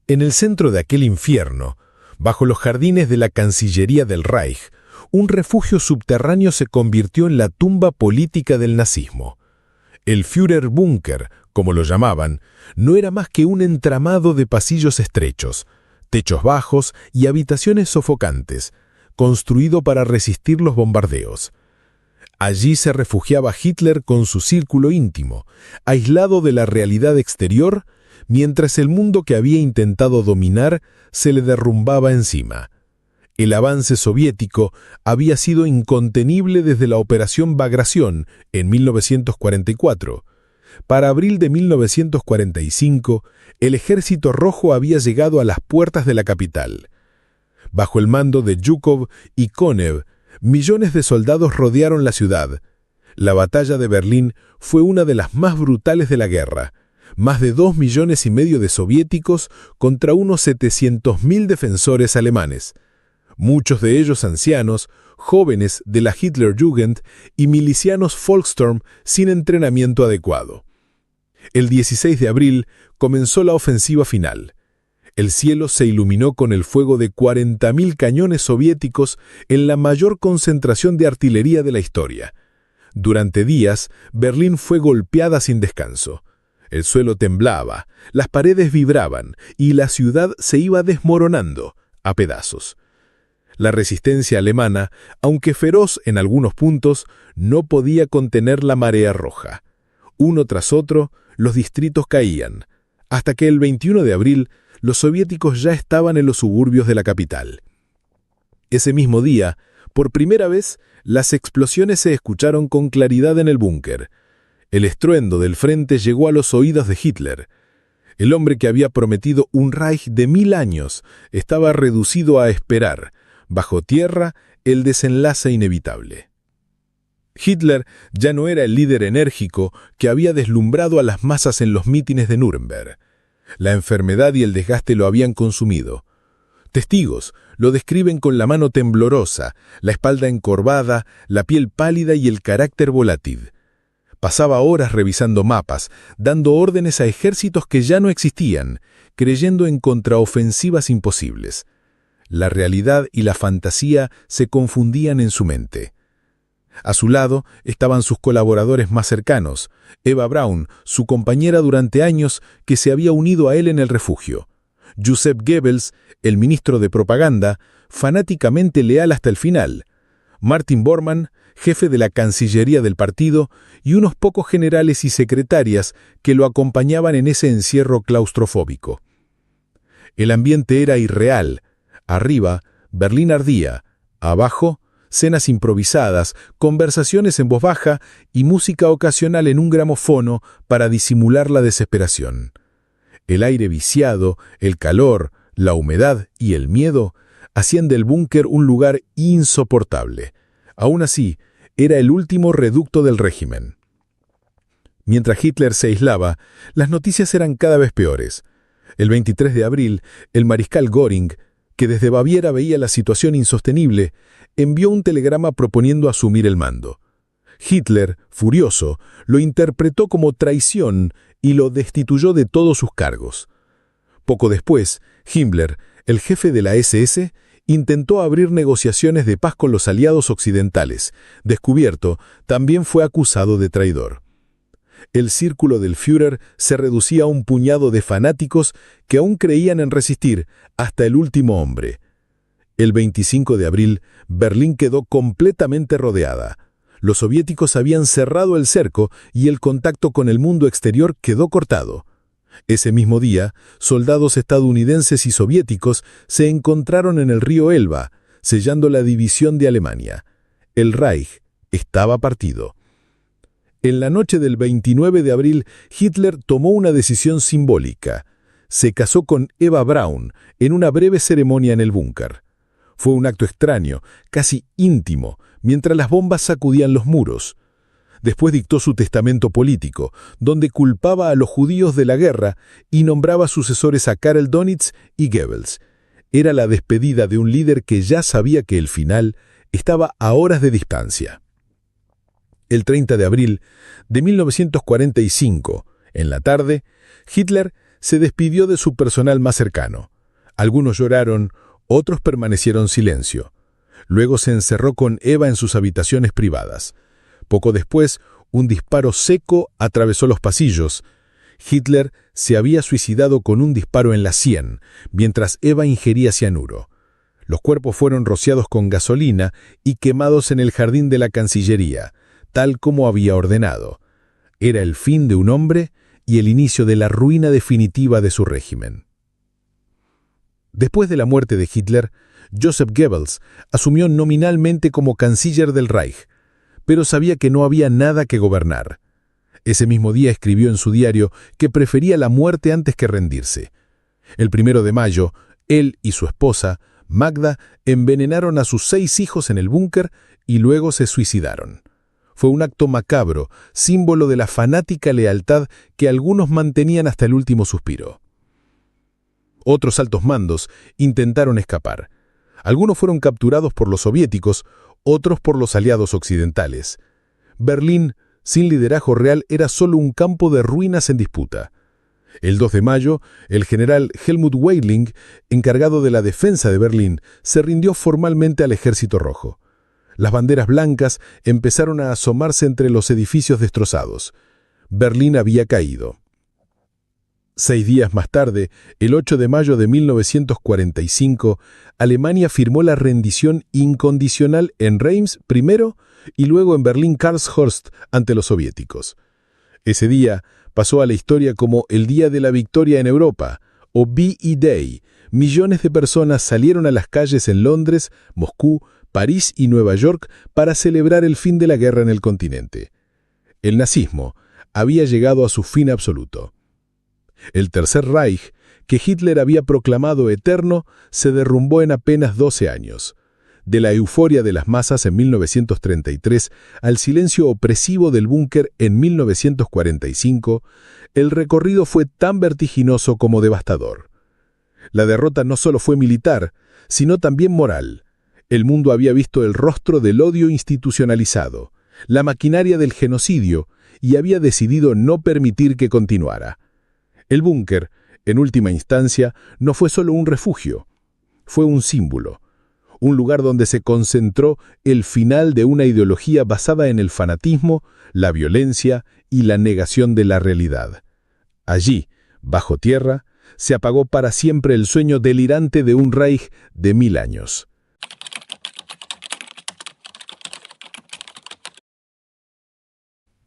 En el centro de aquel infierno, bajo los jardines de la Cancillería del Reich, un refugio subterráneo se convirtió en la tumba política del nazismo. El Führerbunker, como lo llamaban, no era más que un entramado de pasillos estrechos, techos bajos y habitaciones sofocantes, construido para resistir los bombardeos. Allí se refugiaba Hitler con su círculo íntimo, aislado de la realidad exterior, mientras el mundo que había intentado dominar se le derrumbaba encima. El avance soviético había sido incontenible desde la Operación Bagration en 1944. Para abril de 1945, el Ejército Rojo había llegado a las puertas de la capital. Bajo el mando de Zhukov y Konev, millones de soldados rodearon la ciudad. La batalla de Berlín fue una de las más brutales de la guerra. Más de 2,5 millones de soviéticos contra unos 700.000 defensores alemanes. Muchos de ellos ancianos, jóvenes de la Hitlerjugend y milicianos Volkssturm sin entrenamiento adecuado. El 16 de abril comenzó la ofensiva final. El cielo se iluminó con el fuego de 40.000 cañones soviéticos en la mayor concentración de artillería de la historia. Durante días, Berlín fue golpeada sin descanso. El suelo temblaba, las paredes vibraban y la ciudad se iba desmoronando a pedazos. La resistencia alemana, aunque feroz en algunos puntos, no podía contener la marea roja. Uno tras otro, los distritos caían, hasta que el 21 de abril los soviéticos ya estaban en los suburbios de la capital. Ese mismo día, por primera vez, las explosiones se escucharon con claridad en el búnker. El estruendo del frente llegó a los oídos de Hitler. El hombre que había prometido un Reich de 1000 años estaba reducido a esperar, bajo tierra, el desenlace inevitable. Hitler ya no era el líder enérgico que había deslumbrado a las masas en los mítines de Nuremberg. La enfermedad y el desgaste lo habían consumido. Testigos lo describen con la mano temblorosa, la espalda encorvada, la piel pálida y el carácter volátil. Pasaba horas revisando mapas, dando órdenes a ejércitos que ya no existían, creyendo en contraofensivas imposibles. La realidad y la fantasía se confundían en su mente. A su lado estaban sus colaboradores más cercanos, Eva Braun, su compañera durante años que se había unido a él en el refugio. Joseph Goebbels, el ministro de propaganda, fanáticamente leal hasta el final. Martin Bormann, jefe de la Cancillería del partido, y unos pocos generales y secretarias que lo acompañaban en ese encierro claustrofóbico. El ambiente era irreal. Arriba, Berlín ardía. Abajo, cenas improvisadas, conversaciones en voz baja y música ocasional en un gramofono para disimular la desesperación. El aire viciado, el calor, la humedad y el miedo hacían del búnker un lugar insoportable. Aún así, era el último reducto del régimen. Mientras Hitler se aislaba, las noticias eran cada vez peores. El 23 de abril, el mariscal Göring, que desde Baviera veía la situación insostenible, envió un telegrama proponiendo asumir el mando. Hitler, furioso, lo interpretó como traición y lo destituyó de todos sus cargos. Poco después, Himmler, el jefe de la SS, intentó abrir negociaciones de paz con los aliados occidentales. Descubierto, también fue acusado de traidor. El círculo del Führer se reducía a un puñado de fanáticos que aún creían en resistir hasta el último hombre. El 25 de abril, Berlín quedó completamente rodeada. Los soviéticos habían cerrado el cerco y el contacto con el mundo exterior quedó cortado. Ese mismo día, soldados estadounidenses y soviéticos se encontraron en el río Elba, sellando la división de Alemania. El Reich estaba partido. En la noche del 29 de abril, Hitler tomó una decisión simbólica. Se casó con Eva Braun en una breve ceremonia en el búnker. Fue un acto extraño, casi íntimo, mientras las bombas sacudían los muros. Después dictó su testamento político, donde culpaba a los judíos de la guerra y nombraba sucesores a Karel Donitz y Goebbels. Era la despedida de un líder que ya sabía que el final estaba a horas de distancia. El 30 de abril de 1945, en la tarde, Hitler se despidió de su personal más cercano. Algunos lloraron, otros permanecieron silencio. Luego se encerró con Eva en sus habitaciones privadas. Poco después, un disparo seco atravesó los pasillos. Hitler se había suicidado con un disparo en la sien, mientras Eva ingería cianuro. Los cuerpos fueron rociados con gasolina y quemados en el jardín de la Cancillería, tal como había ordenado. Era el fin de un hombre y el inicio de la ruina definitiva de su régimen. Después de la muerte de Hitler, Joseph Goebbels asumió nominalmente como canciller del Reich, pero sabía que no había nada que gobernar. Ese mismo día escribió en su diario que prefería la muerte antes que rendirse. El 1 de mayo, él y su esposa, Magda, envenenaron a sus 6 hijos en el búnker y luego se suicidaron. Fue un acto macabro, símbolo de la fanática lealtad que algunos mantenían hasta el último suspiro. Otros altos mandos intentaron escapar. Algunos fueron capturados por los soviéticos, otros por los aliados occidentales. Berlín, sin liderazgo real, era solo un campo de ruinas en disputa. El 2 de mayo, el general Helmut Weiling, encargado de la defensa de Berlín, se rindió formalmente al Ejército Rojo. Las banderas blancas empezaron a asomarse entre los edificios destrozados. Berlín había caído. 6 días más tarde, el 8 de mayo de 1945, Alemania firmó la rendición incondicional en Reims primero y luego en Berlín-Karlshorst ante los soviéticos. Ese día pasó a la historia como el Día de la Victoria en Europa, o VE Day. Millones de personas salieron a las calles en Londres, Moscú, París y Nueva York para celebrar el fin de la guerra en el continente. El nazismo había llegado a su fin absoluto. El Tercer Reich, que Hitler había proclamado eterno, se derrumbó en apenas 12 años. De la euforia de las masas en 1933 al silencio opresivo del búnker en 1945, el recorrido fue tan vertiginoso como devastador. La derrota no solo fue militar, sino también moral. El mundo había visto el rostro del odio institucionalizado, la maquinaria del genocidio, y había decidido no permitir que continuara. El búnker, en última instancia, no fue solo un refugio, fue un símbolo. Un lugar donde se concentró el final de una ideología basada en el fanatismo, la violencia y la negación de la realidad. Allí, bajo tierra, se apagó para siempre el sueño delirante de un Reich de 1000 años.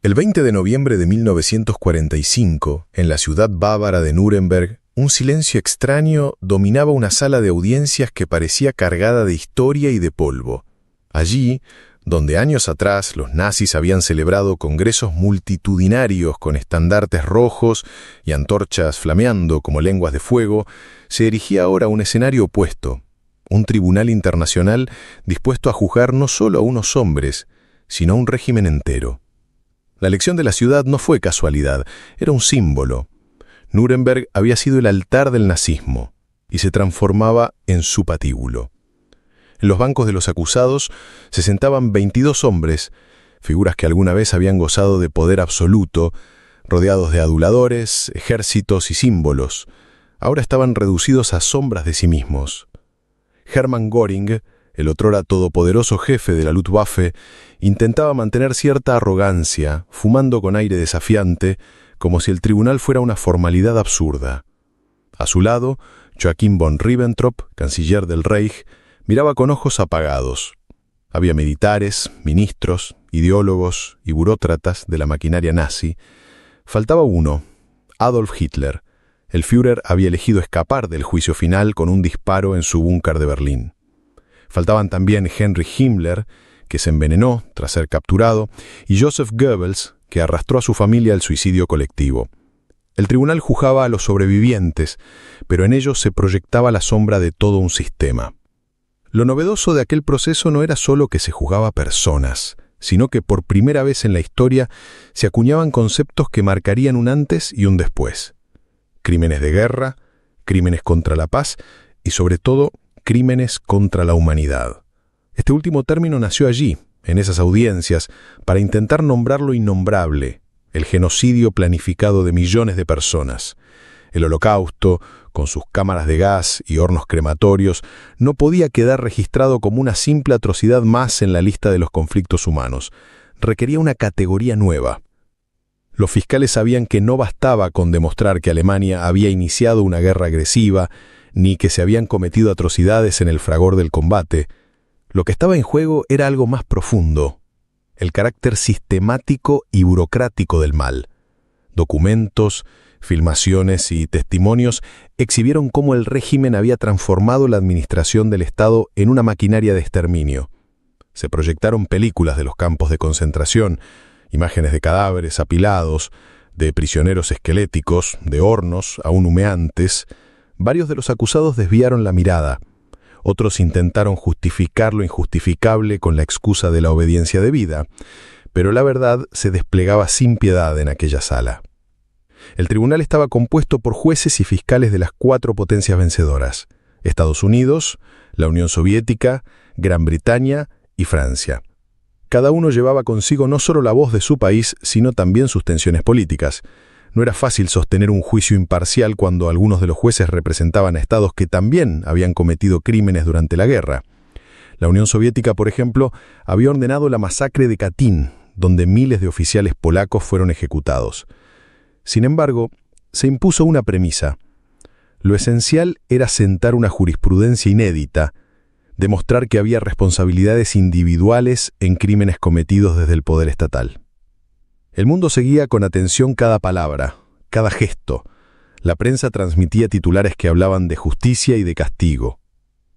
El 20 de noviembre de 1945, en la ciudad bávara de Nuremberg, un silencio extraño dominaba una sala de audiencias que parecía cargada de historia y de polvo. Allí, donde años atrás los nazis habían celebrado congresos multitudinarios con estandartes rojos y antorchas flameando como lenguas de fuego, se erigía ahora un escenario opuesto, un tribunal internacional dispuesto a juzgar no solo a unos hombres, sino a un régimen entero. La elección de la ciudad no fue casualidad, era un símbolo. Nuremberg había sido el altar del nazismo y se transformaba en su patíbulo. En los bancos de los acusados se sentaban 22 hombres, figuras que alguna vez habían gozado de poder absoluto, rodeados de aduladores, ejércitos y símbolos. Ahora estaban reducidos a sombras de sí mismos. Hermann Göring, el otrora todopoderoso jefe de la Luftwaffe, intentaba mantener cierta arrogancia, fumando con aire desafiante, como si el tribunal fuera una formalidad absurda. A su lado, Joachim von Ribbentrop, canciller del Reich, miraba con ojos apagados. Había militares, ministros, ideólogos y burócratas de la maquinaria nazi. Faltaba uno, Adolf Hitler. El Führer había elegido escapar del juicio final con un disparo en su búnker de Berlín. Faltaban también Heinrich Himmler, que se envenenó tras ser capturado, y Joseph Goebbels, que arrastró a su familia al suicidio colectivo. El tribunal juzgaba a los sobrevivientes, pero en ellos se proyectaba la sombra de todo un sistema. Lo novedoso de aquel proceso no era solo que se juzgaba personas, sino que por primera vez en la historia se acuñaban conceptos que marcarían un antes y un después. Crímenes de guerra, crímenes contra la paz y, sobre todo, crímenes contra la humanidad. Este último término nació allí, en esas audiencias, para intentar nombrar lo innombrable, el genocidio planificado de millones de personas. El Holocausto, con sus cámaras de gas y hornos crematorios, no podía quedar registrado como una simple atrocidad más en la lista de los conflictos humanos. Requería una categoría nueva. Los fiscales sabían que no bastaba con demostrar que Alemania había iniciado una guerra agresiva, ni que se habían cometido atrocidades en el fragor del combate. Lo que estaba en juego era algo más profundo: el carácter sistemático y burocrático del mal. Documentos, filmaciones y testimonios exhibieron cómo el régimen había transformado la administración del Estado en una maquinaria de exterminio. Se proyectaron películas de los campos de concentración, imágenes de cadáveres apilados, de prisioneros esqueléticos, de hornos aún humeantes. Varios de los acusados desviaron la mirada. Otros intentaron justificar lo injustificable con la excusa de la obediencia debida, pero la verdad se desplegaba sin piedad en aquella sala. El tribunal estaba compuesto por jueces y fiscales de las 4 potencias vencedoras: Estados Unidos, la Unión Soviética, Gran Bretaña y Francia. Cada uno llevaba consigo no solo la voz de su país, sino también sus tensiones políticas. No era fácil sostener un juicio imparcial cuando algunos de los jueces representaban a estados que también habían cometido crímenes durante la guerra. La Unión Soviética, por ejemplo, había ordenado la masacre de Katyn, donde miles de oficiales polacos fueron ejecutados. Sin embargo, se impuso una premisa. Lo esencial era sentar una jurisprudencia inédita, demostrar que había responsabilidades individuales en crímenes cometidos desde el poder estatal. El mundo seguía con atención cada palabra, cada gesto. La prensa transmitía titulares que hablaban de justicia y de castigo.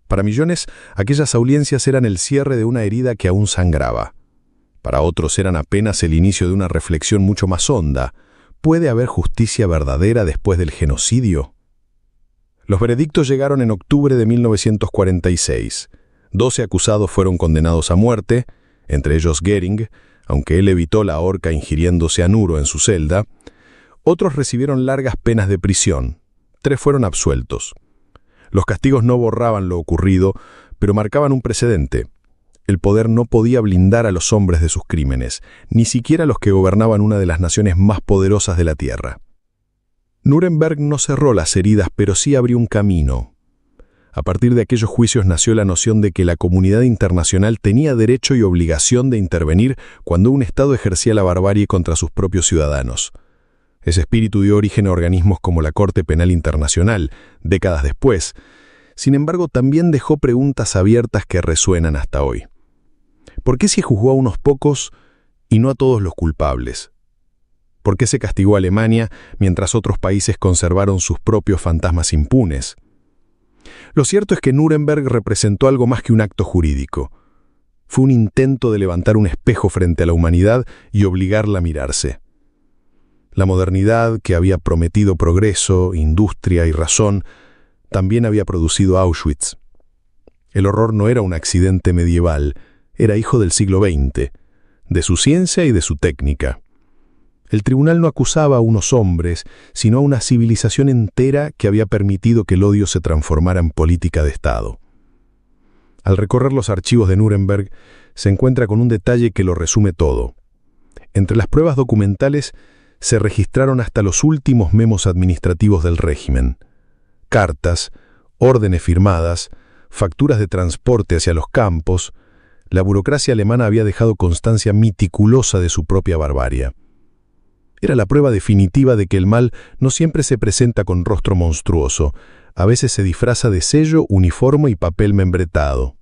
Para millones, aquellas audiencias eran el cierre de una herida que aún sangraba. Para otros eran apenas el inicio de una reflexión mucho más honda. ¿Puede haber justicia verdadera después del genocidio? Los veredictos llegaron en octubre de 1946. 12 acusados fueron condenados a muerte, entre ellos Göring, aunque él evitó la horca ingiriendo cianuro en su celda. Otros recibieron largas penas de prisión. 3 fueron absueltos. Los castigos no borraban lo ocurrido, pero marcaban un precedente. El poder no podía blindar a los hombres de sus crímenes, ni siquiera los que gobernaban una de las naciones más poderosas de la Tierra. Nuremberg no cerró las heridas, pero sí abrió un camino. A partir de aquellos juicios nació la noción de que la comunidad internacional tenía derecho y obligación de intervenir cuando un Estado ejercía la barbarie contra sus propios ciudadanos. Ese espíritu dio origen a organismos como la Corte Penal Internacional, décadas después. Sin embargo, también dejó preguntas abiertas que resuenan hasta hoy. ¿Por qué se juzgó a unos pocos y no a todos los culpables? ¿Por qué se castigó a Alemania mientras otros países conservaron sus propios fantasmas impunes? Lo cierto es que Nuremberg representó algo más que un acto jurídico. Fue un intento de levantar un espejo frente a la humanidad y obligarla a mirarse. La modernidad, que había prometido progreso, industria y razón, también había producido Auschwitz. El horror no era un accidente medieval, era hijo del siglo XX, de su ciencia y de su técnica. El tribunal no acusaba a unos hombres, sino a una civilización entera que había permitido que el odio se transformara en política de Estado. Al recorrer los archivos de Nuremberg, se encuentra con un detalle que lo resume todo. Entre las pruebas documentales se registraron hasta los últimos memos administrativos del régimen. Cartas, órdenes firmadas, facturas de transporte hacia los campos. La burocracia alemana había dejado constancia meticulosa de su propia barbarie. Era la prueba definitiva de que el mal no siempre se presenta con rostro monstruoso, a veces se disfraza de sello, uniforme y papel membretado.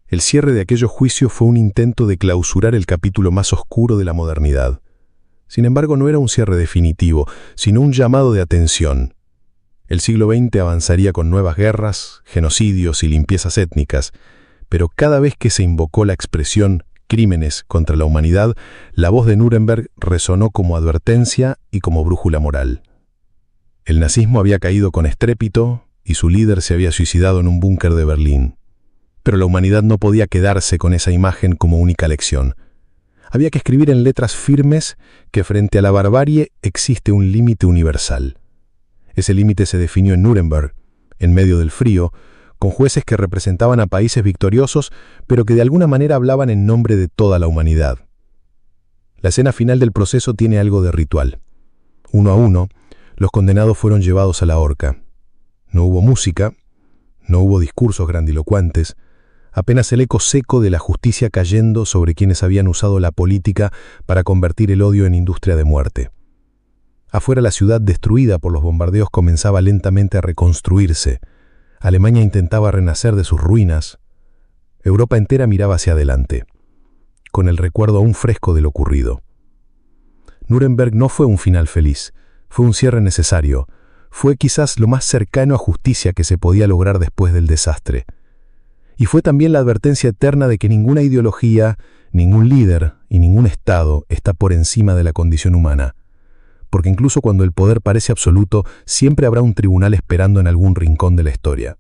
El cierre de aquellos juicios fue un intento de clausurar el capítulo más oscuro de la modernidad. Sin embargo, no era un cierre definitivo, sino un llamado de atención. El siglo XX avanzaría con nuevas guerras, genocidios y limpiezas étnicas, pero cada vez que se invocó la expresión crímenes contra la humanidad, la voz de Nuremberg resonó como advertencia y como brújula moral. El nazismo había caído con estrépito y su líder se había suicidado en un búnker de Berlín. Pero la humanidad no podía quedarse con esa imagen como única lección. Había que escribir en letras firmes que frente a la barbarie existe un límite universal. Ese límite se definió en Nuremberg, en medio del frío, con jueces que representaban a países victoriosos, pero que de alguna manera hablaban en nombre de toda la humanidad. La escena final del proceso tiene algo de ritual. Uno a uno, Los condenados fueron llevados a la horca. No hubo música, no hubo discursos grandilocuentes, apenas el eco seco de la justicia cayendo sobre quienes habían usado la política para convertir el odio en industria de muerte. Afuera, la ciudad destruida por los bombardeos comenzaba lentamente a reconstruirse. Alemania intentaba renacer de sus ruinas. Europa entera miraba hacia adelante, con el recuerdo aún fresco de lo ocurrido. Nuremberg no fue un final feliz, fue un cierre necesario. Fue quizás lo más cercano a justicia que se podía lograr después del desastre. Y fue también la advertencia eterna de que ninguna ideología, ningún líder y ningún Estado está por encima de la condición humana. Porque incluso cuando el poder parece absoluto, siempre habrá un tribunal esperando en algún rincón de la historia.